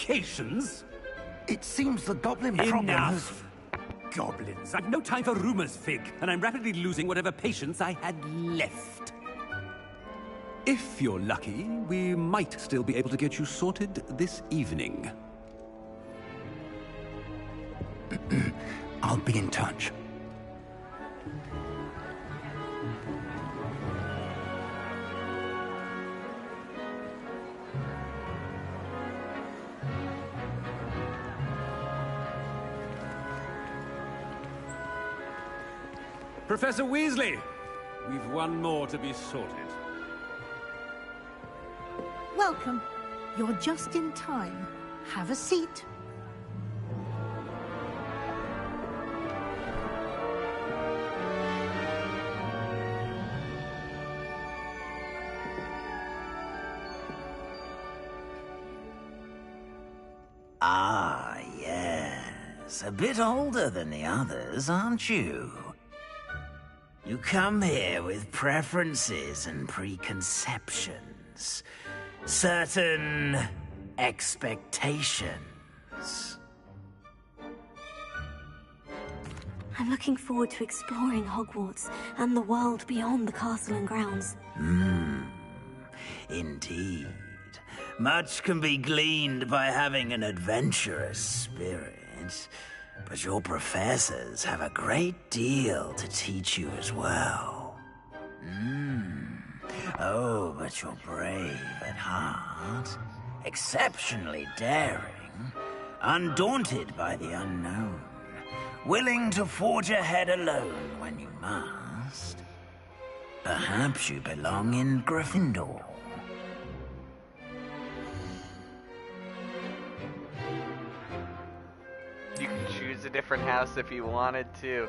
qualifications? It seems the goblin problem has... Enough! Goblins. I've no time for rumors, Fig, and I'm rapidly losing whatever patience I had left. If you're lucky, we might still be able to get you sorted this evening. I'll be in touch. Professor Weasley, we've one more to be sorted. Welcome. You're just in time. Have a seat. Ah, yes. A bit older than the others, aren't you? You come here with preferences and preconceptions. Certain expectations. I'm looking forward to exploring Hogwarts and the world beyond the castle and grounds. Indeed. Much can be gleaned by having an adventurous spirit, but your professors have a great deal to teach you as well. Oh, but you're brave at heart, exceptionally daring, undaunted by the unknown, willing to forge ahead alone when you must. Perhaps you belong in Gryffindor. You can choose a different house if you wanted to.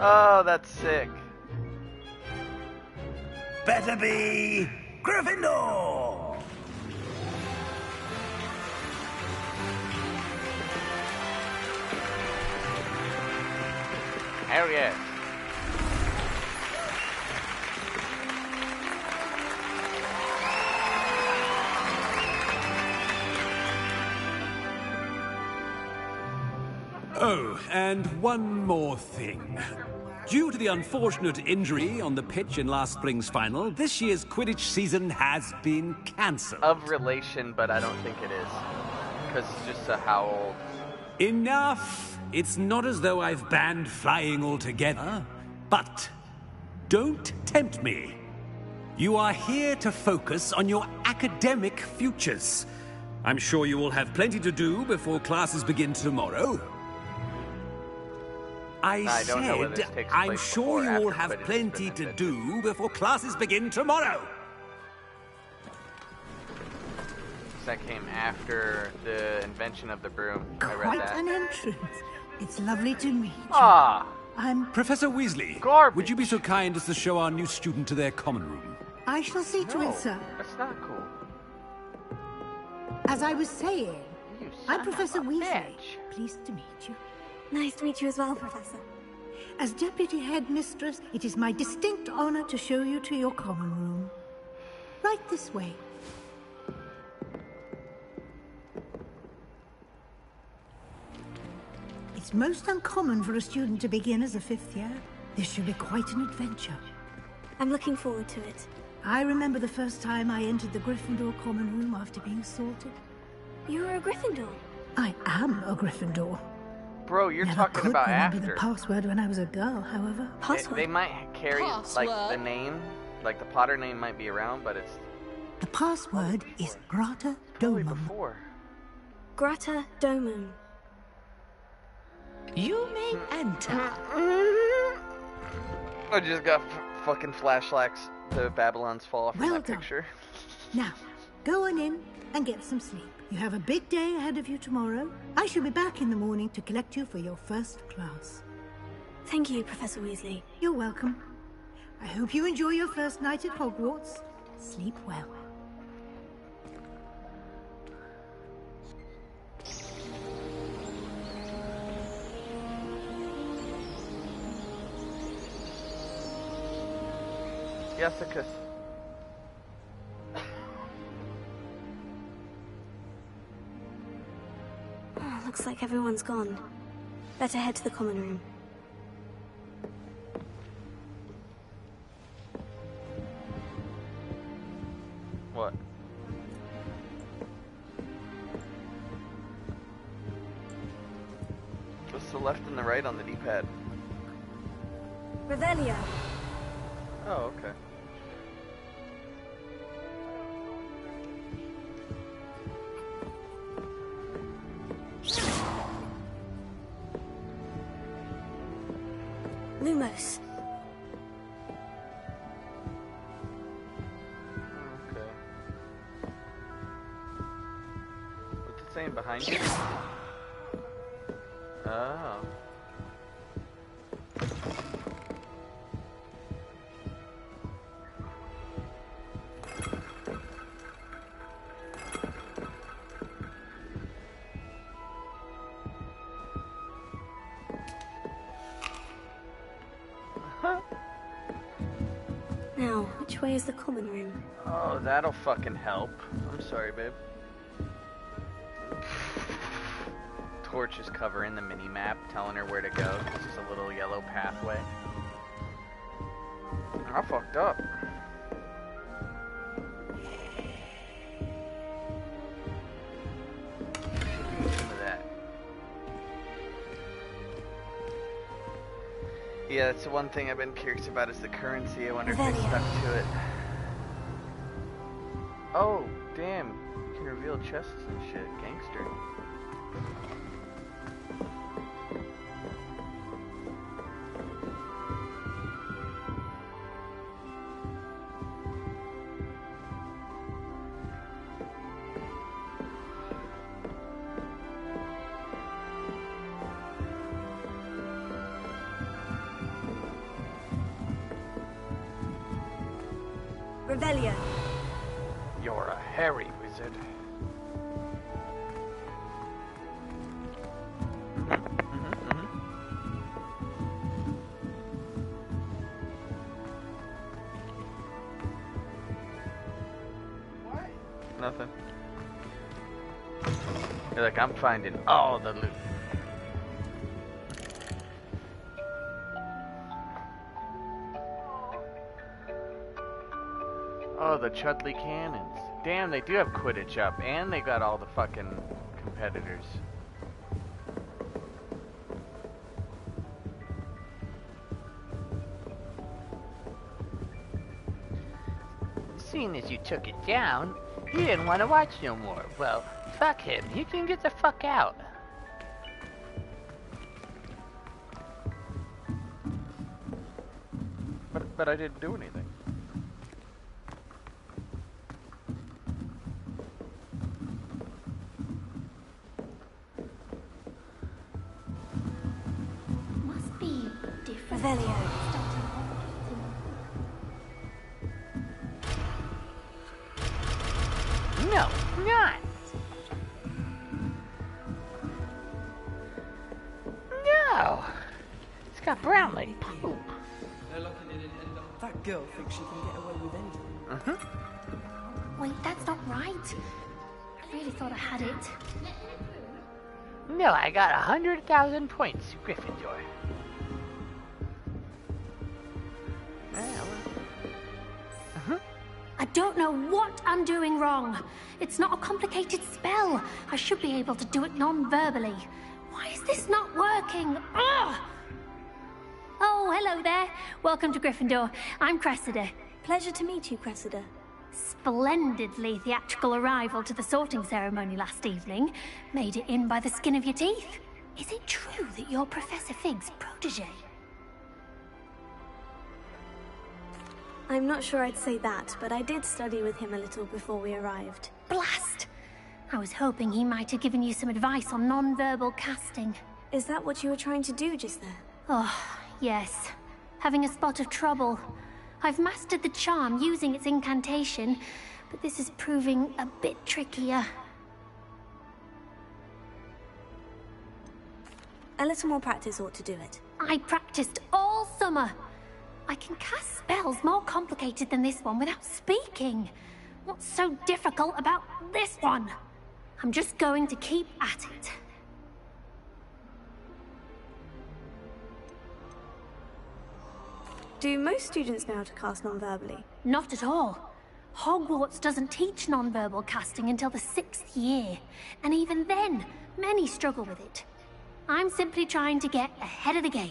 Oh, that's sick. Better be Gryffindor! Hell yeah. Oh, and one more thing. Due to the unfortunate injury on the pitch in last spring's final, this year's Quidditch season has been cancelled. Of relation, but I don't think it is. Because it's just how old. Enough! It's not as though I've banned flying altogether. But don't tempt me. You are here to focus on your academic futures. I'm sure you will have plenty to do before classes begin tomorrow. I don't know whether this said, takes I'm place sure before you or will after have Quidditch plenty has been to do before classes begin tomorrow. That came after the invention of the broom. I read Quite that. an entrance. It's lovely to meet you. Ah! I'm... Professor Weasley, Garbage. would you be so kind as to show our new student to their common room? I shall see to No, it, sir. that's not cool. As I was saying, You I'm son Professor of a Weasley. bitch. Pleased to meet you. Nice to meet you as well, Professor. As Deputy Headmistress, it is my distinct honor to show you to your common room. Right this way. It's most uncommon for a student to begin as a fifth year. This should be quite an adventure. I'm looking forward to it. I remember the first time I entered the Gryffindor common room after being sorted. You're a Gryffindor. I am a Gryffindor. Bro, you're Never talking could about remember after. the password when I was a girl, however. Password. They might carry, like, the Password. name. Like, the Potter name might be around, but it's The password is Grata probably Domum. before. Grata Domum. You may enter. I just got fucking flashbacks to Babylon's Fall from Well that done. picture. Now, go on in and get some sleep. You have a big day ahead of you tomorrow. I shall be back in the morning to collect you for your first class. Thank you, Professor Weasley. You're welcome. I hope you enjoy your first night at Hogwarts. Sleep well. Jessica. Looks like everyone's gone. Better head to the common room. What? What's the left and the right on the D-pad? Revelio. Oh, okay. Lumos. Okay. What's it saying behind you? Oh. Now, which way is the common room? Oh, that'll fucking help. I'm sorry, babe. Torch is covering the mini-map, telling her where to go. This is a little yellow pathway. I fucked up. Give me some of that. Yeah, that's the one thing I've been curious about is the currency. I wonder if they stuck to it. Oh, damn. You can reveal chests and shit. Gangster. Revelio. You're a hairy wizard. What? Nothing. You're like, I'm finding all the loot. Oh, the Chudley cannons. Damn, they do have Quidditch up, and they got all the fucking competitors. Seeing as you took it down, he didn't want to watch no more. Well, fuck him. He can get the fuck out. But I didn't do anything. Must be different. Revelio. No, not. No. It's got Brownlee. Poop. That girl thinks she can get away with anything. Wait, that's not right. I really thought I had it. No, I got 100,000 points, Gryffindor. I don't know what I'm doing wrong. It's not a complicated spell. I should be able to do it non-verbally. Why is this not working? Ugh! Oh, hello there. Welcome to Gryffindor. I'm Cressida. Pleasure to meet you, Cressida. Splendidly theatrical arrival to the sorting ceremony last evening. Made it in by the skin of your teeth. Is it true that you're Professor Fig's protege? I'm not sure I'd say that, but I did study with him a little before we arrived. Blast! I was hoping he might have given you some advice on non-verbal casting. Is that what you were trying to do just there? Oh, yes. Having a spot of trouble. I've mastered the charm using its incantation, but this is proving a bit trickier. A little more practice ought to do it. I practiced all summer. I can cast spells more complicated than this one without speaking. What's so difficult about this one? I'm just going to keep at it. Do most students know how to cast non-verbally? Not at all. Hogwarts doesn't teach non-verbal casting until the 6th year, and even then, many struggle with it. I'm simply trying to get ahead of the game.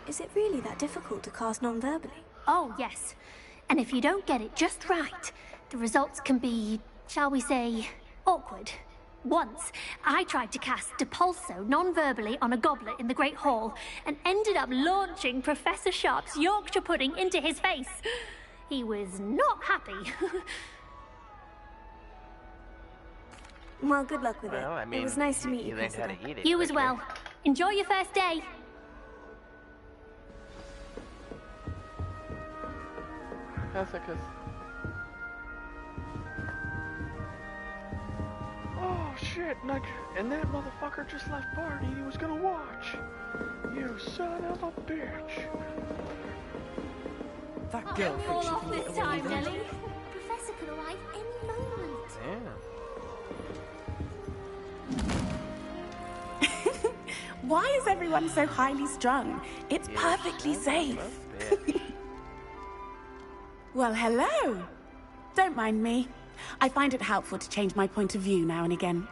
Is it really that difficult to cast non-verbally? Oh, yes. And if you don't get it just right, the results can be, shall we say, awkward. Once, I tried to cast Depulso non-verbally on a goblet in the Great Hall and ended up launching Professor Sharp's Yorkshire pudding into his face. He was not happy. Well, good luck with Well, it. I mean, it was nice to meet you, you learned how Cressida. to eat it. You as quickly. well. Enjoy your first day. Jessica's. Oh shit, and that motherfucker just left party and he was gonna watch. You son of a bitch. That Aren't girl we thinks all she off can this get away time, with Nelly? anything. Professor could arrive any moment. Yeah. Why is everyone so highly strung? It's You perfectly son safe. of a bitch. Well, hello. Don't mind me. I find it helpful to change my point of view now and again.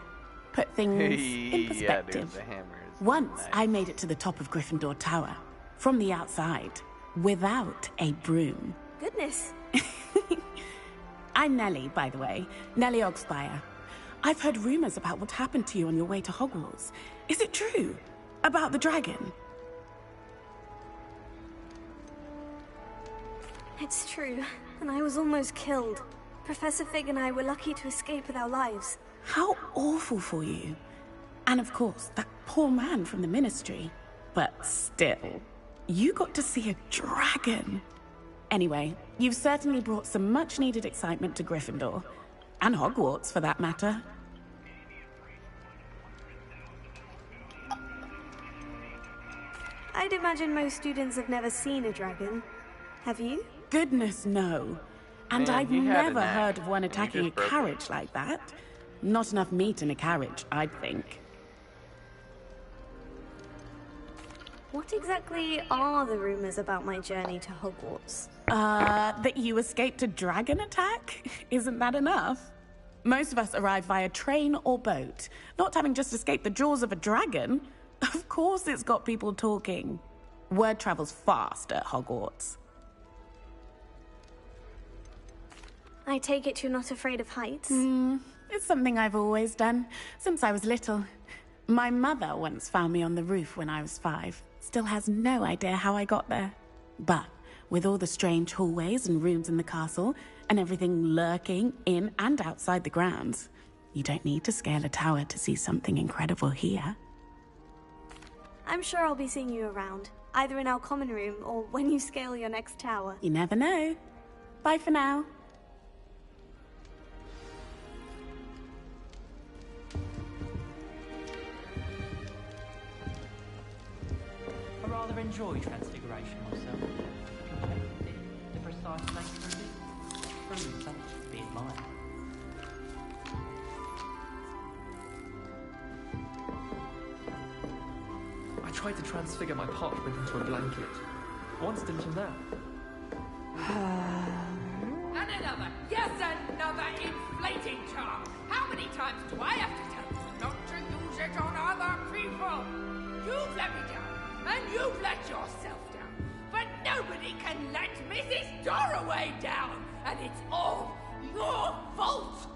Put things in Yeah, perspective. dude, the hammer is Once nice. I made it to the top of Gryffindor Tower, from the outside, without a broom. Goodness. I'm Nellie, by the way. Nellie Ogspire. I've heard rumors about what happened to you on your way to Hogwarts. Is it true? About the dragon? It's true, and I was almost killed. Professor Fig and I were lucky to escape with our lives. How awful for you. And of course, that poor man from the Ministry. But still, you got to see a dragon. Anyway, you've certainly brought some much-needed excitement to Gryffindor. And Hogwarts, for that matter. I'd imagine most students have never seen a dragon. Have you? Goodness, no. And Man, I've he had a never knack, heard of one and he attacking a just broke it. carriage like that. Not enough meat in a carriage, I'd think. What exactly are the rumors about my journey to Hogwarts? That you escaped a dragon attack? Isn't that enough? Most of us arrive via train or boat, not having just escaped the jaws of a dragon. Of course it's got people talking. Word travels fast at Hogwarts. I take it you're not afraid of heights? It's something I've always done, since I was little. My mother once found me on the roof when I was 5. Still has no idea how I got there. But with all the strange hallways and rooms in the castle, and everything lurking in and outside the grounds, you don't need to scale a tower to see something incredible here. I'm sure I'll be seeing you around, either in our common room or when you scale your next tower. You never know. Bye for now. I rather enjoy Transfiguration myself. The precise nature of it proves so much to be admired. I tried to transfigure my parchment into a blanket. Once did until now. And another, yes, another inflating charm. How many times do I have to tell you not to use it on other people? You've let me down, and you've let yourself down. But nobody can let Mrs. Doroway down, and it's all your fault.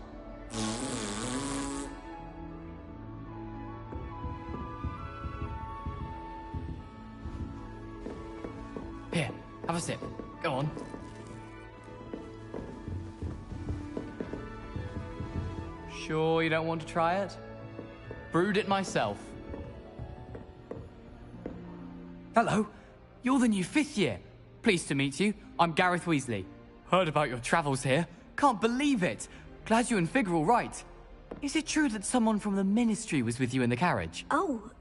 Here, have a sip. Go on. Sure you don't want to try it? Brewed it myself. Hello, you're the new 5th year. Pleased to meet you. I'm Gareth Weasley. Heard about your travels here. Can't believe it. Glad you and Fig are all right. Is it true that someone from the Ministry was with you in the carriage? Oh,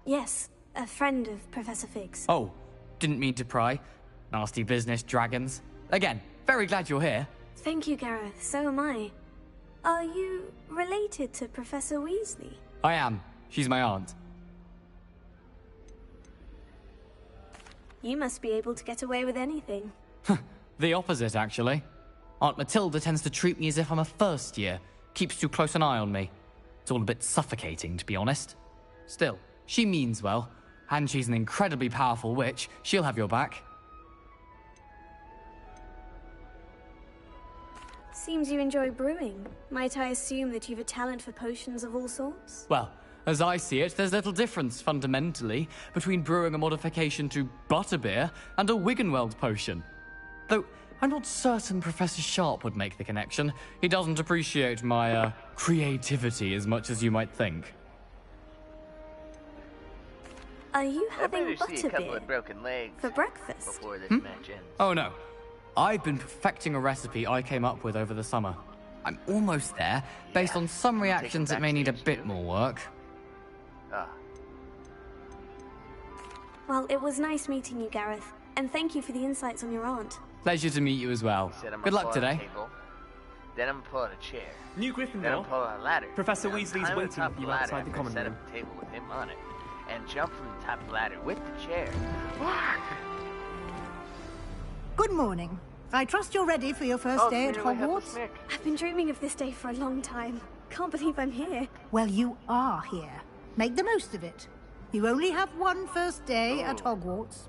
yes. A friend of Professor Fig's. Oh, didn't mean to pry. Nasty business, dragons. Again, very glad you're here. Thank you, Gareth. So am I. Are you related to Professor Weasley? I am. She's my aunt. You must be able to get away with anything. The opposite, actually. Aunt Matilda tends to treat me as if I'm a first year, keeps too close an eye on me. It's all a bit suffocating, to be honest. Still, she means well, and she's an incredibly powerful witch. She'll have your back. Seems you enjoy brewing. Might I assume that you've a talent for potions of all sorts? Well, as I see it, there's little difference, fundamentally, between brewing a modification to butterbeer and a Wiggenweld potion. Though, I'm not certain Professor Sharp would make the connection. He doesn't appreciate my, creativity as much as you might think. Are you I having better see a couple butterbeer of broken legs for breakfast? before this match ends. Oh no. I've been perfecting a recipe I came up with over the summer. I'm almost there. Based on some reactions, it may need a bit more work. Well, it was nice meeting you, Gareth. And thank you for the insights on your aunt. Pleasure to meet you as well. Good luck today. Then I'm pull out a chair. New Then I'm Gryffindor. pull out a ladder. Professor Then I'm Weasley's climb waiting the top for you of ladder outside the and common set room. up a table with him on it, and jump from the top of the ladder with the chair. Good morning. I trust you're ready for your first day at Hogwarts. I've been dreaming of this day for a long time. Can't believe I'm here. Well, you are here. Make the most of it. You only have one first day at Hogwarts.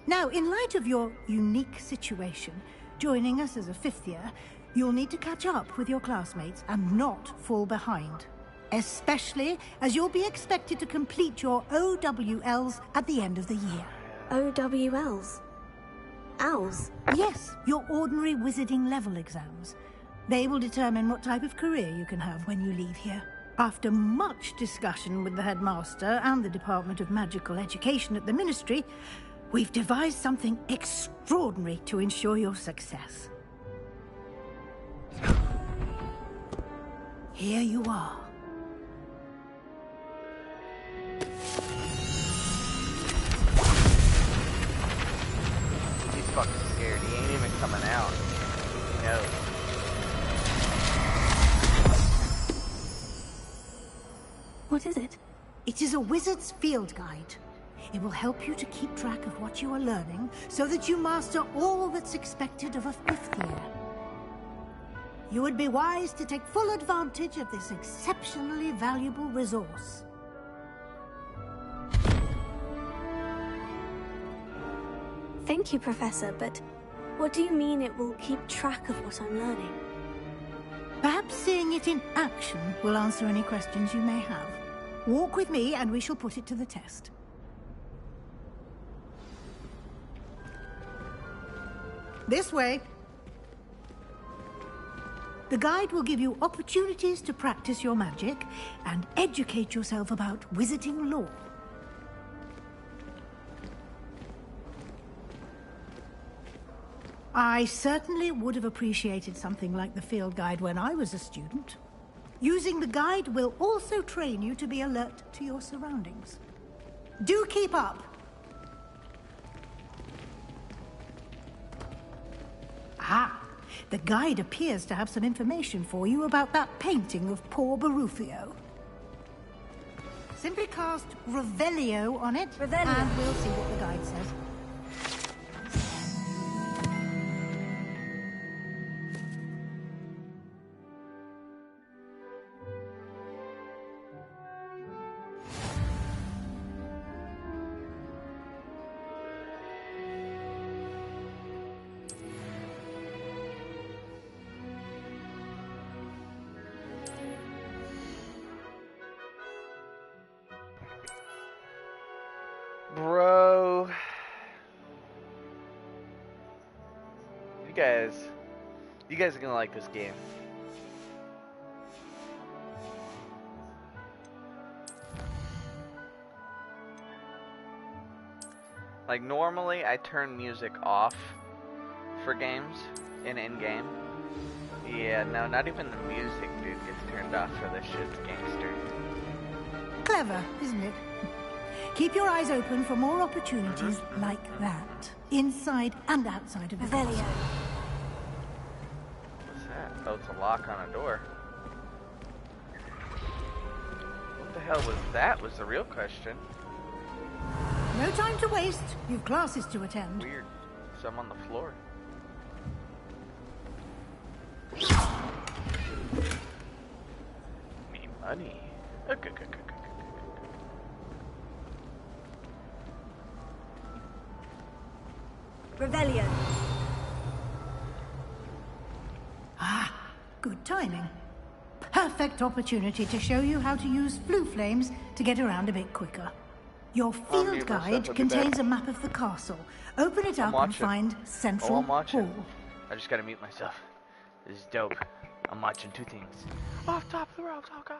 Now, in light of your unique situation, joining us as a fifth year, you'll need to catch up with your classmates and not fall behind. Especially as you'll be expected to complete your OWLs at the end of the year. OWLs? Owls? Yes, your ordinary wizarding level exams. They will determine what type of career you can have when you leave here. After much discussion with the headmaster and the Department of Magical Education at the Ministry, we've devised something extraordinary to ensure your success. Here you are. He's fucking scared. He ain't even coming out. He knows. What is it? It is a wizard's field guide. It will help you to keep track of what you are learning so that you master all that's expected of a fifth year. You would be wise to take full advantage of this exceptionally valuable resource. Thank you, Professor, but what do you mean it will keep track of what I'm learning? Perhaps seeing it in action will answer any questions you may have. Walk with me and we shall put it to the test. This way. The guide will give you opportunities to practice your magic and educate yourself about wizarding lore. I certainly would have appreciated something like the field guide when I was a student. Using the guide will also train you to be alert to your surroundings. Do keep up! Ah, the guide appears to have some information for you about that painting of poor Barufio. Simply cast Revelio on it, and we'll see what the guide says. Bro. You guys are gonna like this game. Like, normally I turn music off for games in-game. Yeah, no, not even the music, dude, gets turned off for this shit's gangster. Clever, isn't it? Keep your eyes open for more opportunities like that, inside and outside of the castle. What's that? Oh, it's a lock on a door. What the hell was that, was the real question. No time to waste. You've classes to attend. Weird. So I'm on the floor. Me money. Okay. Revelio. Ah, good timing. Perfect opportunity to show you how to use flue flames to get around a bit quicker. Your field guide contains a map of the castle. Open it up and find Central Hall. I just gotta mute myself. This is dope. I'm watching two things. Off top of the ropes, oh god.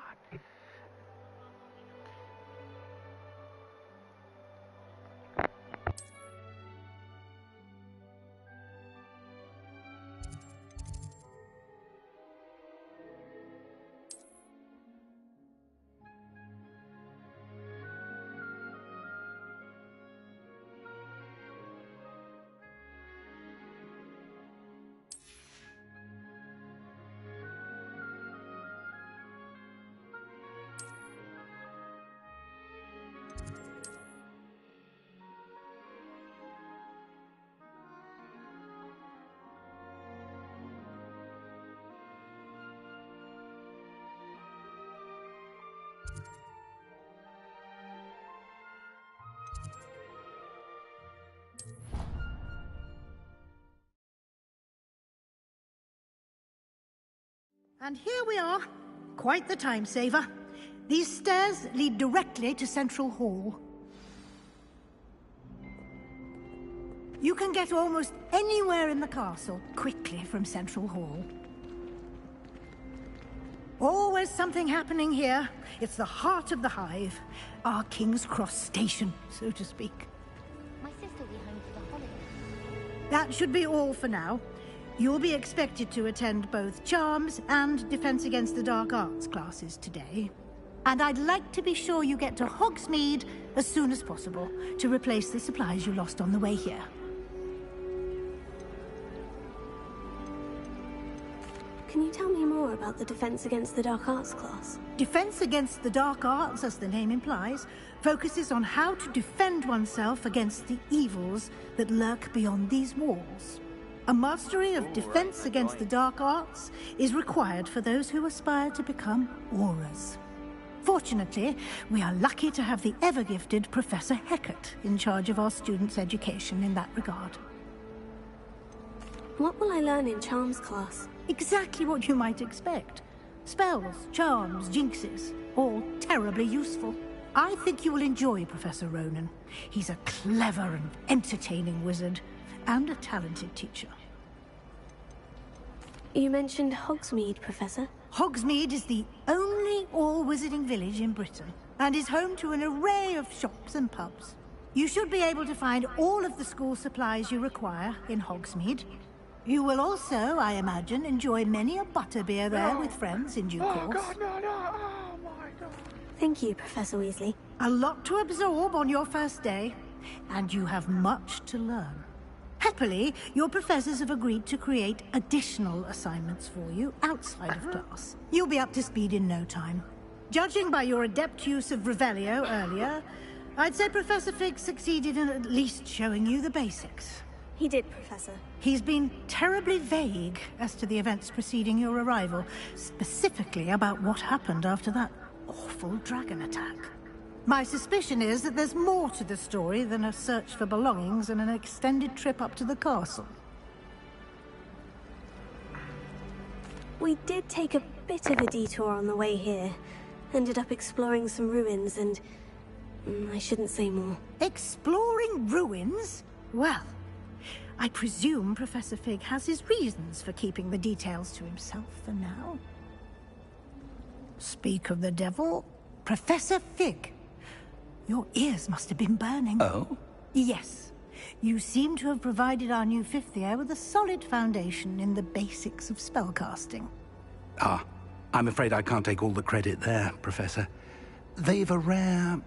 And here we are. Quite the time saver. These stairs lead directly to Central Hall. You can get almost anywhere in the castle quickly from Central Hall. Always something happening here. It's the heart of the Hive. Our King's Cross station, so to speak. My sister will be home for the holidays. That should be all for now. You'll be expected to attend both Charms and Defense Against the Dark Arts classes today. And I'd like to be sure you get to Hogsmeade as soon as possible to replace the supplies you lost on the way here. Can you tell me more about the Defense Against the Dark Arts class? Defense Against the Dark Arts, as the name implies, focuses on how to defend oneself against the evils that lurk beyond these walls. A mastery of Defense Against the Dark Arts is required for those who aspire to become Aurors. Fortunately, we are lucky to have the ever-gifted Professor Hecat in charge of our students' education in that regard. What will I learn in Charms class? Exactly what you might expect. Spells, charms, jinxes, all terribly useful. I think you will enjoy Professor Ronan. He's a clever and entertaining wizard, and a talented teacher. You mentioned Hogsmeade, Professor. Hogsmeade is the only all-wizarding village in Britain, and is home to an array of shops and pubs. You should be able to find all of the school supplies you require in Hogsmeade. You will also, I imagine, enjoy many a butterbeer there with friends in due course. Oh god, no, oh my god. Thank you, Professor Weasley. A lot to absorb on your first day, and you have much to learn. Happily, your professors have agreed to create additional assignments for you outside of class. You'll be up to speed in no time. Judging by your adept use of Revelio earlier, I'd say Professor Fig succeeded in at least showing you the basics. He did, Professor. He's been terribly vague as to the events preceding your arrival, specifically about what happened after that awful dragon attack. My suspicion is that there's more to the story than a search for belongings and an extended trip up to the castle. We did take a bit of a detour on the way here. Ended up exploring some ruins and... I shouldn't say more. Exploring ruins? Well, I presume Professor Fig has his reasons for keeping the details to himself for now. Speak of the devil, Professor Fig. Your ears must have been burning. Oh? Yes. You seem to have provided our new fifth year with a solid foundation in the basics of spellcasting. Ah, I'm afraid I can't take all the credit there, Professor. They've a rare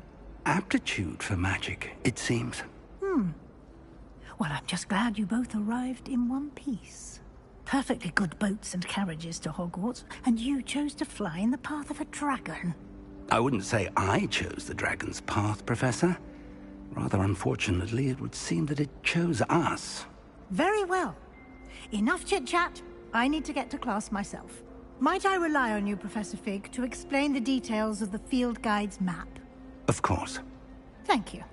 aptitude for magic, it seems. Well, I'm just glad you both arrived in one piece. Perfectly good boats and carriages to Hogwarts, and you chose to fly in the path of a dragon. I wouldn't say I chose the dragon's path, Professor. Rather unfortunately, it would seem that it chose us. Very well. Enough chit-chat. I need to get to class myself. Might I rely on you, Professor Fig, to explain the details of the field guide's map? Of course. Thank you.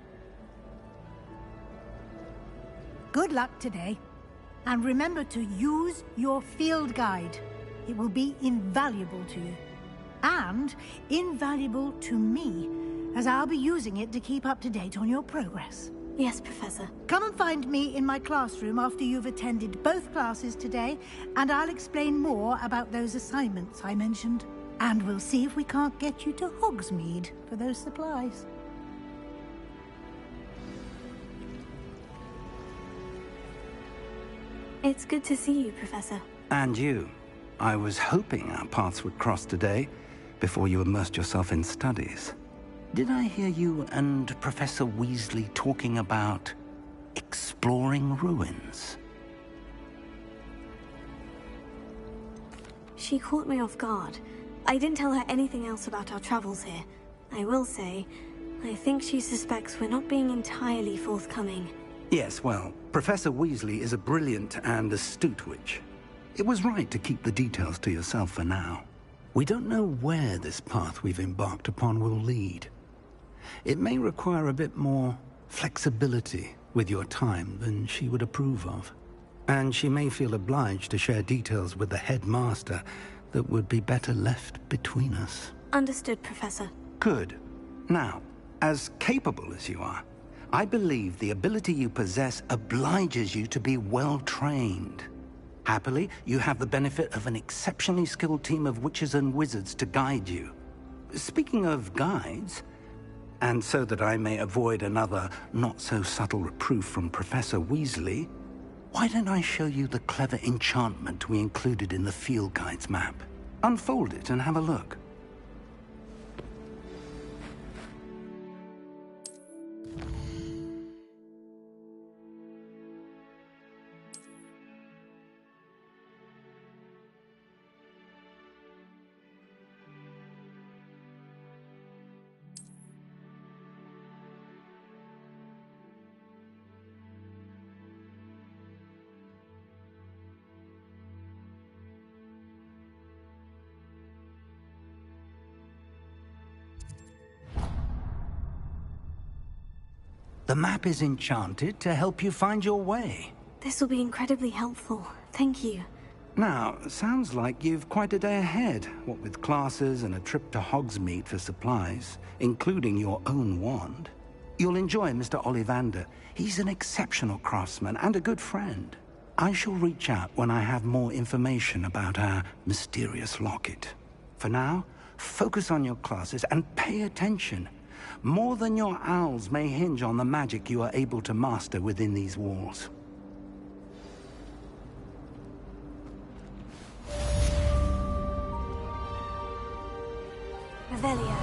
Good luck today. And remember to use your field guide. It will be invaluable to you. And invaluable to me, as I'll be using it to keep up to date on your progress. Yes, Professor. Come and find me in my classroom after you've attended both classes today, and I'll explain more about those assignments I mentioned. And we'll see if we can't get you to Hogsmeade for those supplies. It's good to see you, Professor. And you. I was hoping our paths would cross today, before you immersed yourself in studies. Did I hear you and Professor Weasley talking about exploring ruins? She caught me off guard. I didn't tell her anything else about our travels here. I will say, I think she suspects we're not being entirely forthcoming. Yes, well, Professor Weasley is a brilliant and astute witch. It was right to keep the details to yourself for now. We don't know where this path we've embarked upon will lead. It may require a bit more flexibility with your time than she would approve of. And she may feel obliged to share details with the headmaster that would be better left between us. Understood, Professor. Good. Now, as capable as you are, I believe the ability you possess obliges you to be well-trained. Happily, you have the benefit of an exceptionally skilled team of witches and wizards to guide you. Speaking of guides, and so that I may avoid another not-so-subtle reproof from Professor Weasley, why don't I show you the clever enchantment we included in the field guide's map? Unfold it and have a look. The map is enchanted to help you find your way. This will be incredibly helpful. Thank you. Now, sounds like you've quite a day ahead, what with classes and a trip to Hogsmeade for supplies, including your own wand. You'll enjoy Mr. Ollivander. He's an exceptional craftsman and a good friend. I shall reach out when I have more information about our mysterious locket. For now, focus on your classes and pay attention. More than your owls may hinge on the magic you are able to master within these walls. Revelio.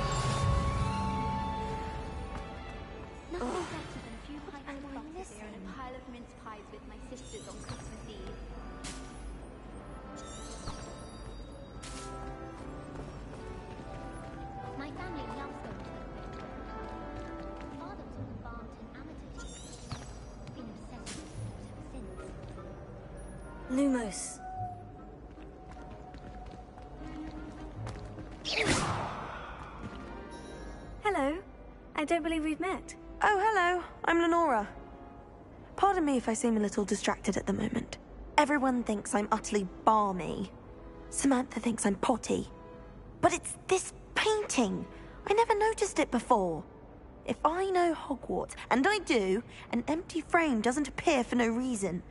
Nothing better than a few pints of vodka beer and a pile of mince pies with my sisters on Christmas Eve. My family loves going to the theatre. Father was with Barnton amateur team. Been obsessed with sports ever since. Lumos. Hello. I don't believe we've met. Oh, hello. I'm Lenora. Pardon me if I seem a little distracted at the moment. Everyone thinks I'm utterly balmy. Samantha thinks I'm potty. But it's this painting. I never noticed it before. If I know Hogwarts, and I do, an empty frame doesn't appear for no reason.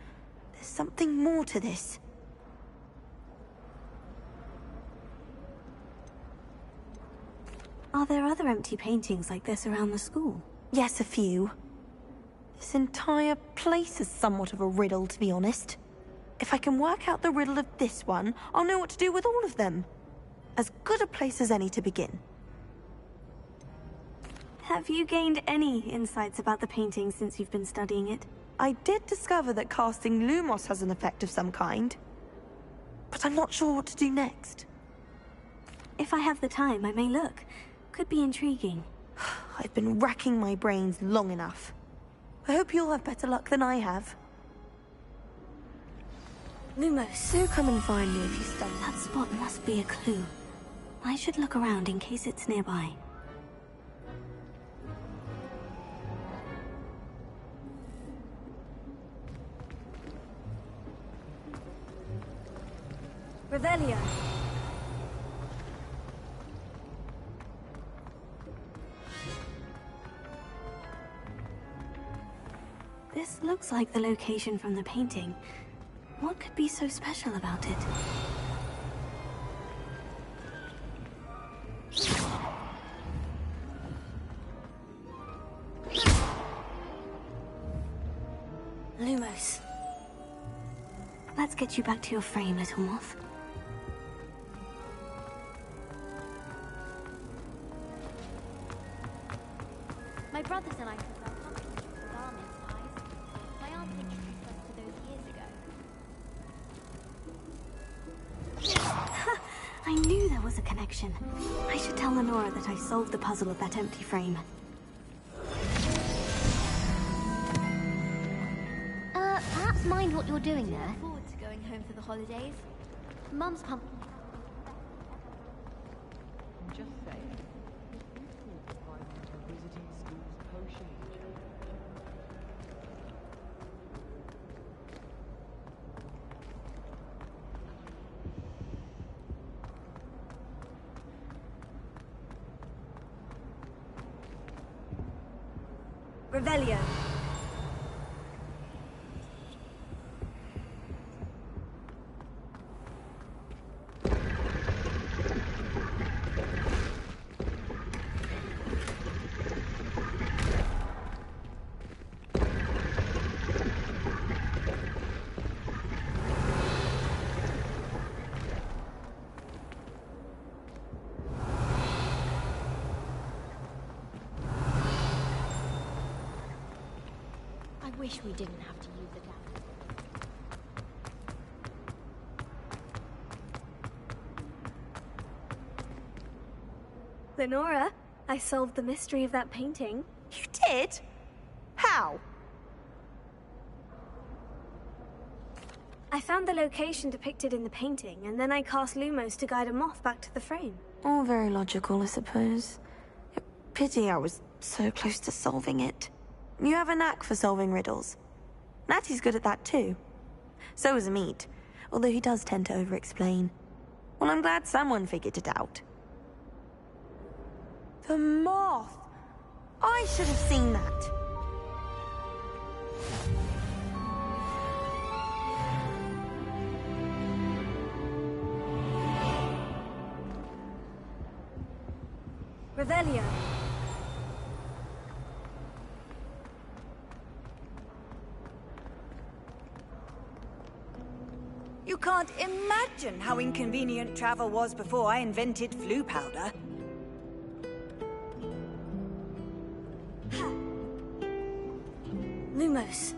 There's something more to this. Are there other empty paintings like this around the school? Yes, a few. This entire place is somewhat of a riddle, to be honest. If I can work out the riddle of this one, I'll know what to do with all of them. As good a place as any to begin. Have you gained any insights about the painting since you've been studying it? I did discover that casting Lumos has an effect of some kind. But I'm not sure what to do next. If I have the time, I may look. Could be intriguing. I've been racking my brains long enough. I hope you'll have better luck than I have. Lumos, Do come and find me if you stumble. that spot must be a clue. I should look around in case it's nearby. Revelio. This looks like the location from the painting. What could be so special about it? Lumos. Let's get you back to your frame, little moth. My brothers and I prefer pumpkins to garment pies. My aunt introduced us to those years ago. I knew there was a connection. I should tell Lenora that I solved the puzzle of that empty frame. Perhaps mind what you're doing there. Look forward to going home for the holidays. Mum's pumpkin. Just saying. Visiting school's potion. Revelio. I wish we didn't have to use the gap. Lenora, I solved the mystery of that painting. You did? How? I found the location depicted in the painting, and then I cast Lumos to guide a moth back to the frame. All very logical, I suppose. Pity I was so close to solving it. You have a knack for solving riddles. Natty's good at that too. So is Amit, although he does tend to over-explain. Well, I'm glad someone figured it out. The moth! I should have seen that. Revelio. You can't imagine how inconvenient travel was before I invented flu powder. Lumos.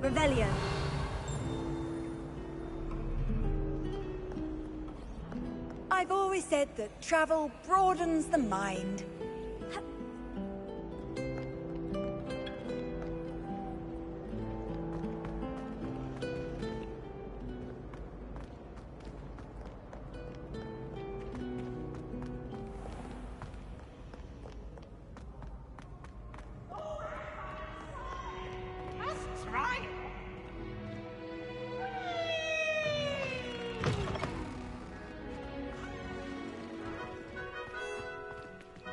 Revelio. I've always said that travel broadens the mind.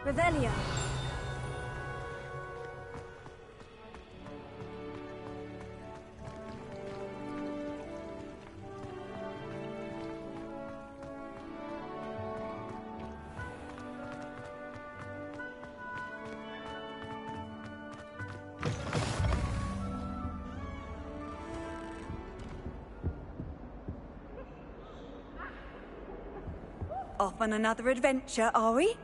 Revelio. Off on another adventure, are we?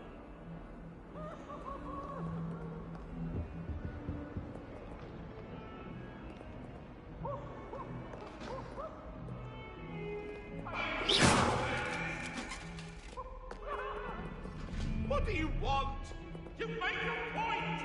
What do you want? You make your point!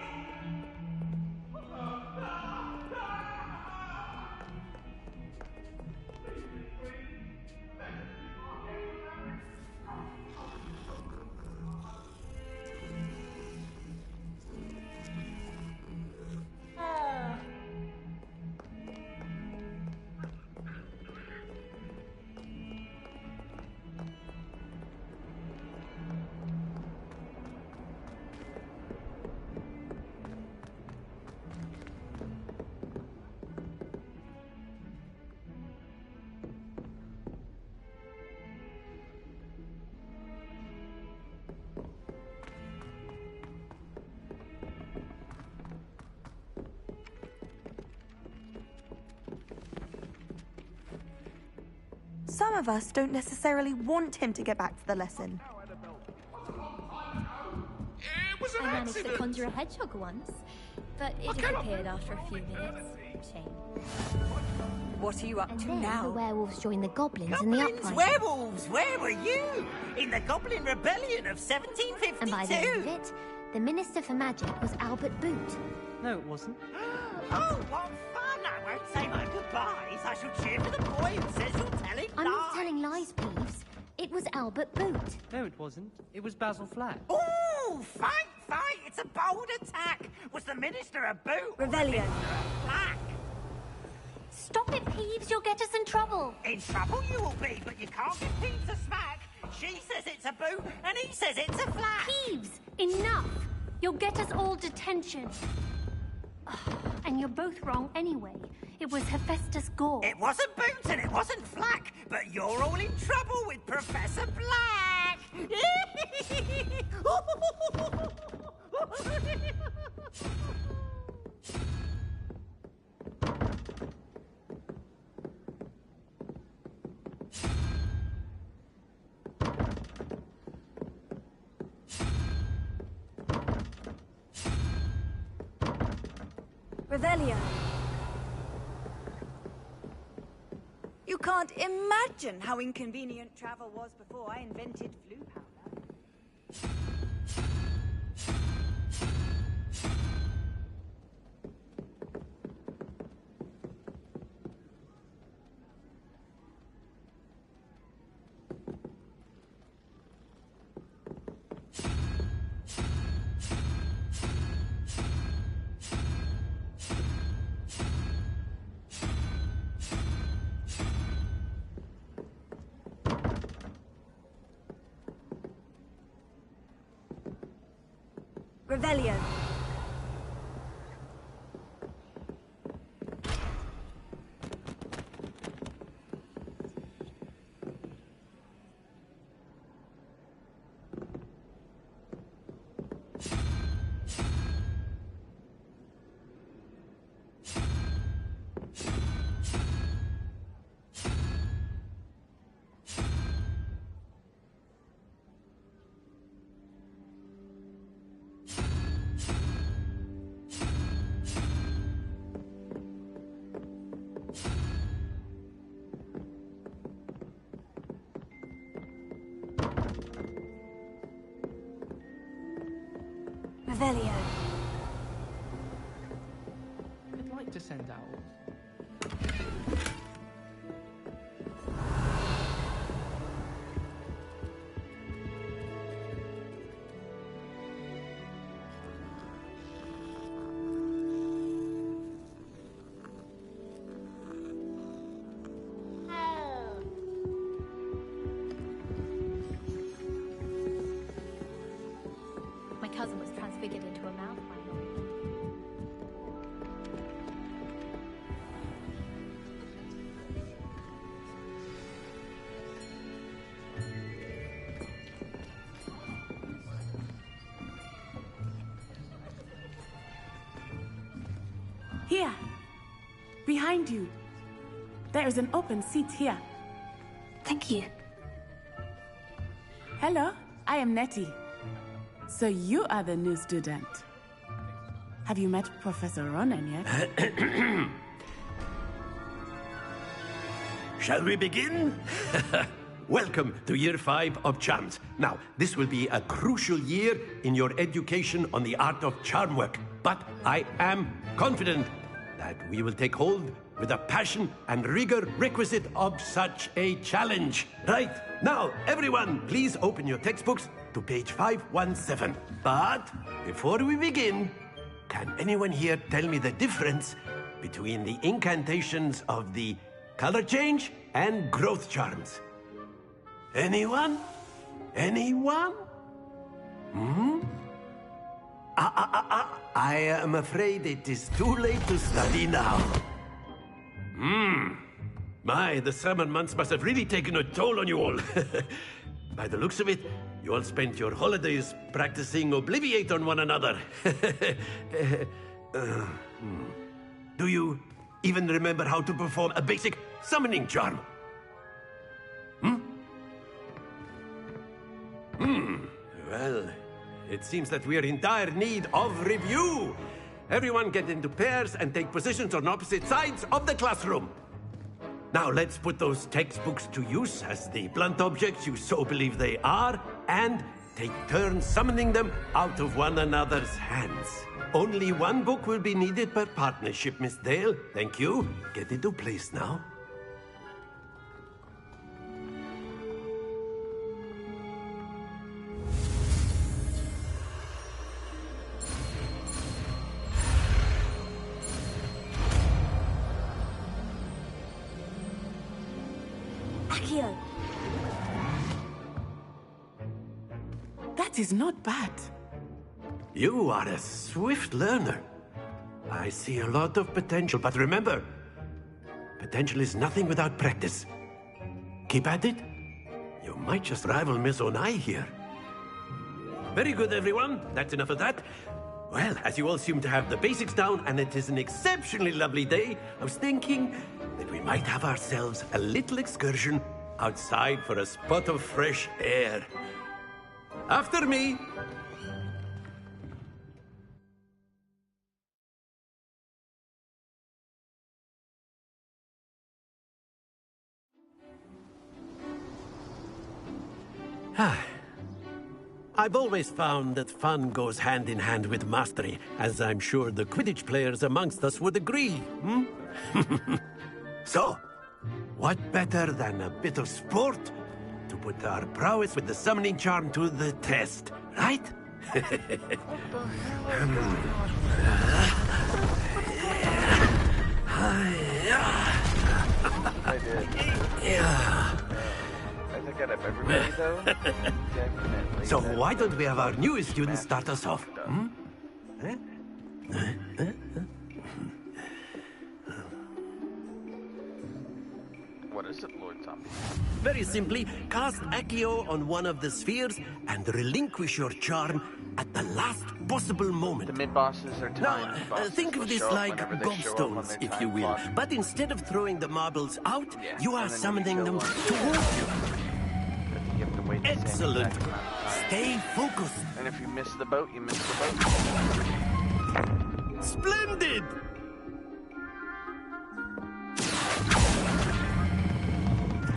Some of us don't necessarily want him to get back to the lesson. It was an I managed to accident! conjure a hedgehog once, but it disappeared after a few minutes. Shame. What are you up to Then now? the werewolves joined the goblins in the Goblins, uprising. werewolves, where were you? In the Goblin Rebellion of 1752. And by the end of it, the Minister for Magic was Albert Boot. No, it wasn't. Oh, what fun! I won't say my goodbyes. I shall cheer for the boy who says you're telling I'm lies. not telling lies, Peeves. It was Albert Boot. No, it wasn't. It was Basil Flack. Ooh, fight! It's a bold attack. Was the Minister a boot? Rebellion. Black. Stop it, Peeves. You'll get us in trouble. In trouble you will be, but you can't give Peeves a smack. She says it's a boot, and he says it's a flack. Peeves, enough. You'll get us all detention. And you're both wrong anyway. It was Hephaestus Gore. It wasn't Boot and it wasn't Flack, but you're all in trouble with Professor Black. Revelio. You can't imagine how inconvenient travel was before I invented flu powder. Revelio. Revelio. I'd like to send out. My cousin was transfigured into a mouth final. Here. Behind you. There is an open seat here. Thank you. Hello, I am Nettie. So you are the new student. Have you met Professor Ronan yet? Shall we begin? Welcome to Year 5 of Charms. Now, this will be a crucial year in your education on the art of charm work. But I am confident that we will take hold with the passion and rigor requisite of such a challenge. Right, now, everyone, please open your textbooks to page 517. But before we begin, can anyone here tell me the difference between the incantations of the color change and growth charms? Anyone? Anyone? I am afraid it is too late to study now. My, the summer months must have really taken a toll on you all. By the looks of it, you all spent your holidays practicing Obliviate on one another. Do you even remember how to perform a basic summoning charm? Well, it seems that we are in dire need of review. Everyone get into pairs and take positions on opposite sides of the classroom. Now let's put those textbooks to use as the blunt objects you so believe they are, and take turns summoning them out of one another's hands. Only one book will be needed per partnership, Miss Dale. Thank you. Get into place now. Accio. That is not bad. You are a swift learner. I see a lot of potential, but remember, potential is nothing without practice. Keep at it. You might just rival Miss Onai here. Very good, everyone. That's enough of that. Well, as you all seem to have the basics down, and it is an exceptionally lovely day, I was thinking that we might have ourselves a little excursion outside for a spot of fresh air. After me. I've always found that fun goes hand in hand with mastery, as I'm sure the Quidditch players amongst us would agree, So, what better than a bit of sport to put our prowess with the summoning charm to the test, right? I did. Yeah. I think out of everybody, though, definitely. So why don't we have our newest student start us off? What is it, Lord Zombie? Very simply, cast Accio on one of the spheres and relinquish your charm at the last possible moment. The mid-bosses are timed. Now, think of this like gobstones, if you will. But instead of throwing the marbles out, you are summoning them towards you. Excellent. Stay focused. And if you miss the boat, you miss the boat. Splendid!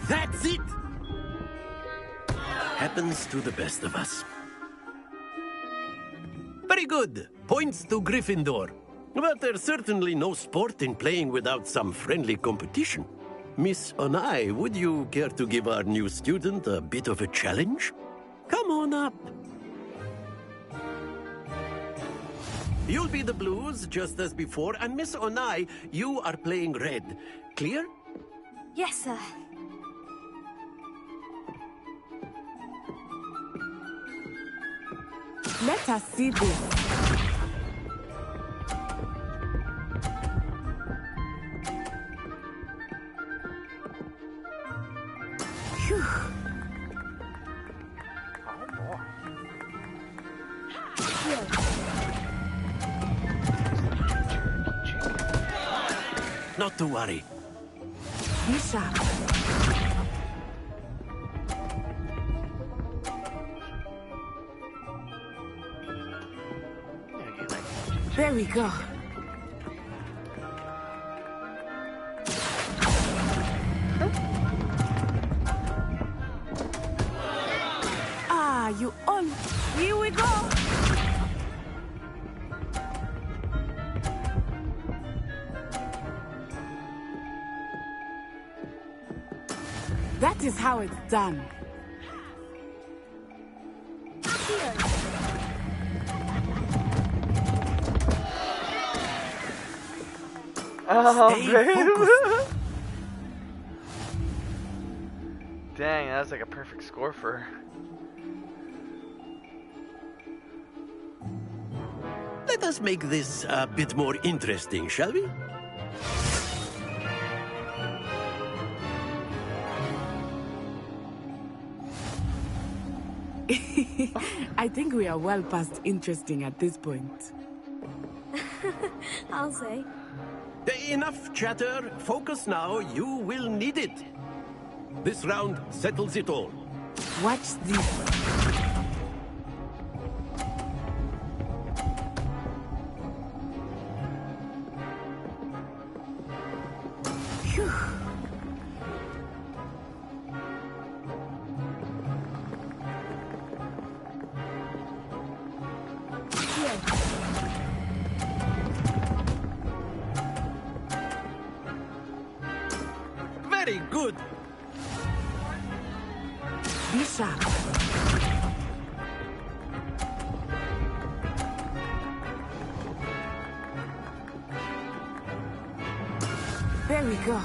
That's it! Happens to the best of us. Very good. Points to Gryffindor. But there's certainly no sport in playing without some friendly competition. Miss Onai, would you care to give our new student a bit of a challenge? Come on up. You'll be the blues, just as before, and Miss Onai, you are playing red. Clear? Yes, sir. Let us see this. Phew. Not to worry. Be sharp. There we go. Ah, you all. Here we go. That is how it's done. Oh, Stay man. focused. Dang, that was like a perfect score for her. Let us make this a bit more interesting, shall we? I think we are well past interesting at this point. I'll say. Enough chatter. Focus now. You will need it. This round settles it all. Watch this. Phew. Very good. Be sharp. There we go.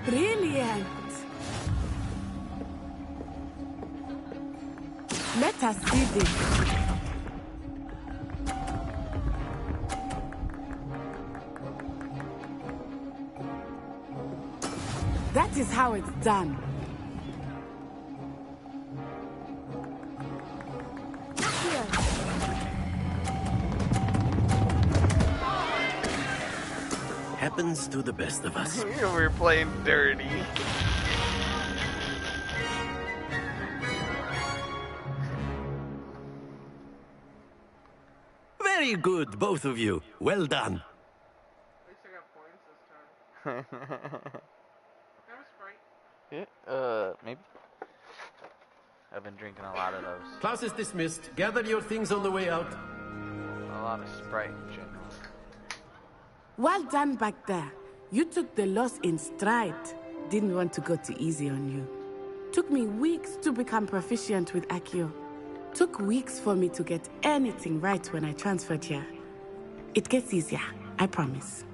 Brilliant. Let us see this. That is how it's done. Happens to the best of us. We're playing dirty. Very good, both of you. Well done. At least I got points this time. That was Sprite. Yeah, maybe. I've been drinking a lot of those. Class is dismissed. Gather your things on the way out. A lot of Sprite in general. Well done back there. You took the loss in stride. Didn't want to go too easy on you. Took me weeks to become proficient with Accio. Took weeks for me to get anything right when I transferred here. It gets easier, I promise.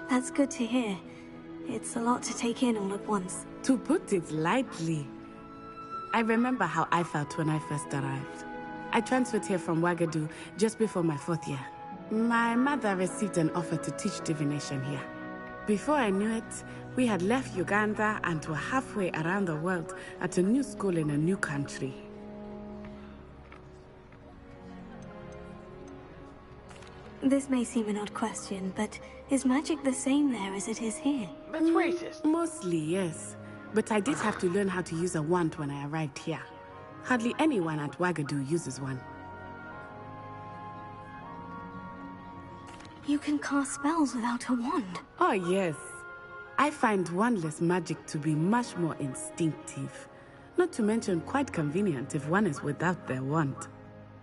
That's good to hear. It's a lot to take in all at once. To put it lightly, I remember how I felt when I first arrived. I transferred here from Wagadu just before my 4th year. My mother received an offer to teach divination here. Before I knew it, we had left Uganda and were halfway around the world at a new school in a new country. This may seem an odd question, but is magic the same there as it is here? That's racist. Mostly, yes. But I did have to learn how to use a wand when I arrived here. Hardly anyone at Wagadu uses one. You can cast spells without a wand. Oh, yes. I find wandless magic to be much more instinctive. Not to mention quite convenient if one is without their wand.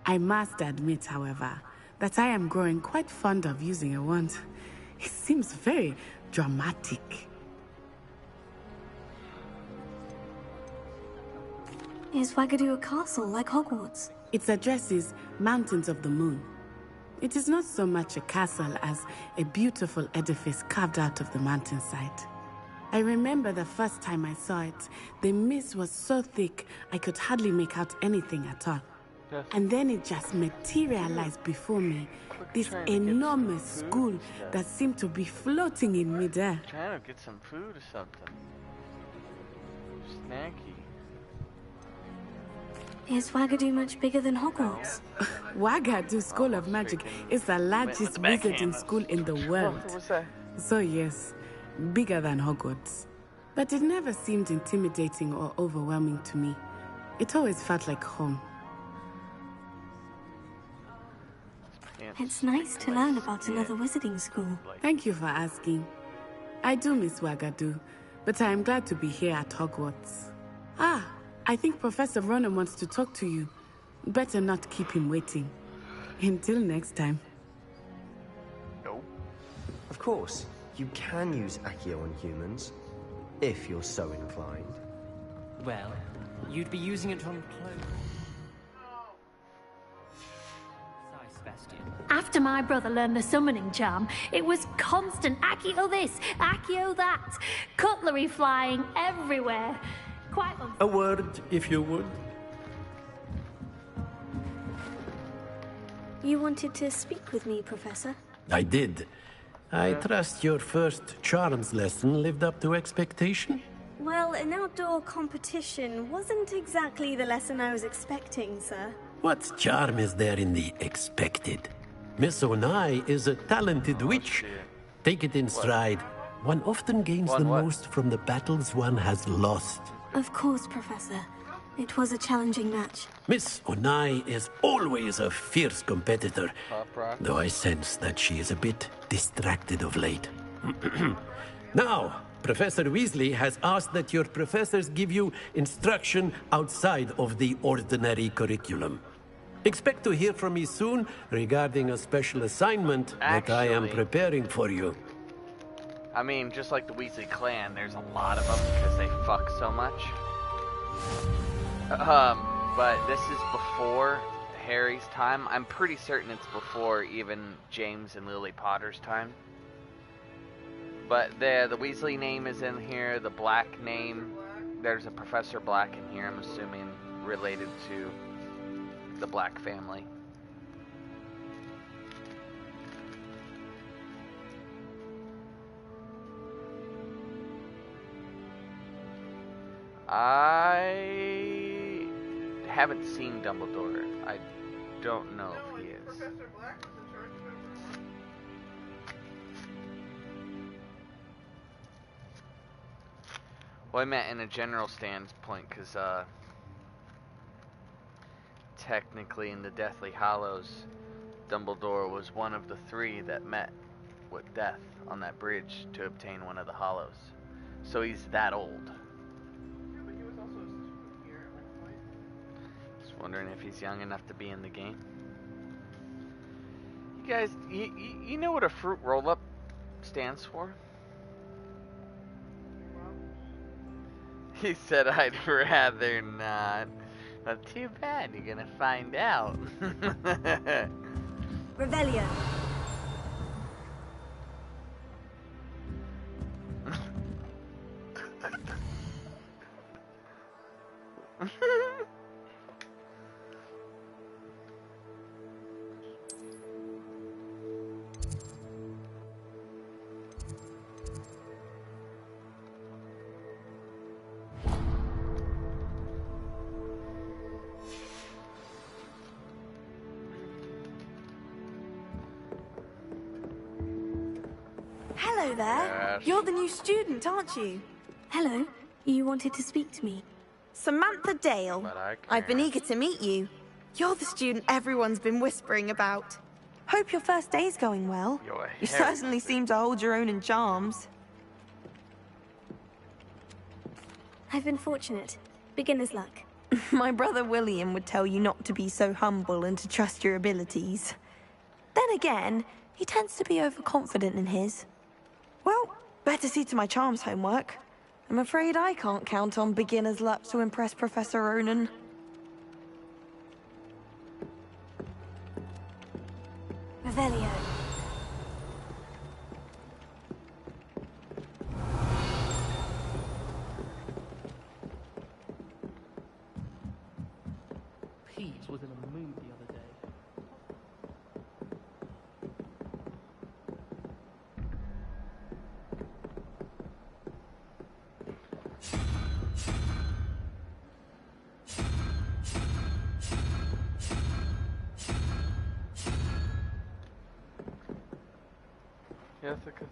I must admit, however, that I am growing quite fond of using a wand. It seems very dramatic. Is Wagadu a castle like Hogwarts? Its address is Mountains of the Moon. It is not so much a castle as a beautiful edifice carved out of the mountainside. I remember the first time I saw it, the mist was so thick I could hardly make out anything at all. Yes. And then it just materialized before me, this enormous school that seemed to be floating in midair. Trying to get some food or something. Snacky. Is Wagadu much bigger than Hogwarts? Wagadu School of Magic is the largest wizarding school in the world. So yes, bigger than Hogwarts. But it never seemed intimidating or overwhelming to me. It always felt like home. It's nice to learn about another wizarding school. Thank you for asking. I do miss Wagadu, but I am glad to be here at Hogwarts. Ah, I think Professor Ronan wants to talk to you. Better not keep him waiting. Until next time. Of course, you can use Accio on humans, if you're so inclined. Well, you'd be using it on clothes. After my brother learned the summoning charm, it was constant Accio this, Accio that. Cutlery flying everywhere. Quite A word, if you would. You wanted to speak with me, Professor? I did. I trust your first charms lesson lived up to expectation? Well, an outdoor competition wasn't exactly the lesson I was expecting, sir. What charm is there in the expected? Miss Onai is a talented witch. Take it in stride. One often gains the most from the battles one has lost. Of course, Professor. It was a challenging match. Miss Onai is always a fierce competitor, though I sense that she is a bit distracted of late. Now, Professor Weasley has asked that your professors give you instruction outside of the ordinary curriculum. Expect to hear from me soon regarding a special assignment that I am preparing for you. I mean, just like the Weasley clan, there's a lot of them because they fuck so much. But this is before Harry's time. I'm pretty certain it's before even James and Lily Potter's time. But the Weasley name is in here, the Black name. There's a Professor Black in here, I'm assuming related to the Black family. I haven't seen Dumbledore. I don't know if he is. Well, I meant in a general standpoint, because technically in the Deathly Hallows, Dumbledore was one of the three that met with Death on that bridge to obtain one of the Hallows. So he's that old. Just wondering if he's young enough to be in the game. You guys, you know what a fruit roll-up stands for? He said, I'd rather not. Well, too bad, you're gonna find out. Revelio. Hello there. Yes. You're the new student, aren't you? Hello. You wanted to speak to me? Samantha Dale. But I I've been can't. eager to meet you. You're the student everyone's been whispering about. Hope your first day's going well. You're You certainly seem to hold your own in charms. I've been fortunate. Beginner's luck. My brother William would tell you not to be so humble and to trust your abilities. Then again, he tends to be overconfident in his. Well, better see to my charms homework. I'm afraid I can't count on beginner's luck to impress Professor Ronan. Revelio. Pete was in a mood the other day. Jessica.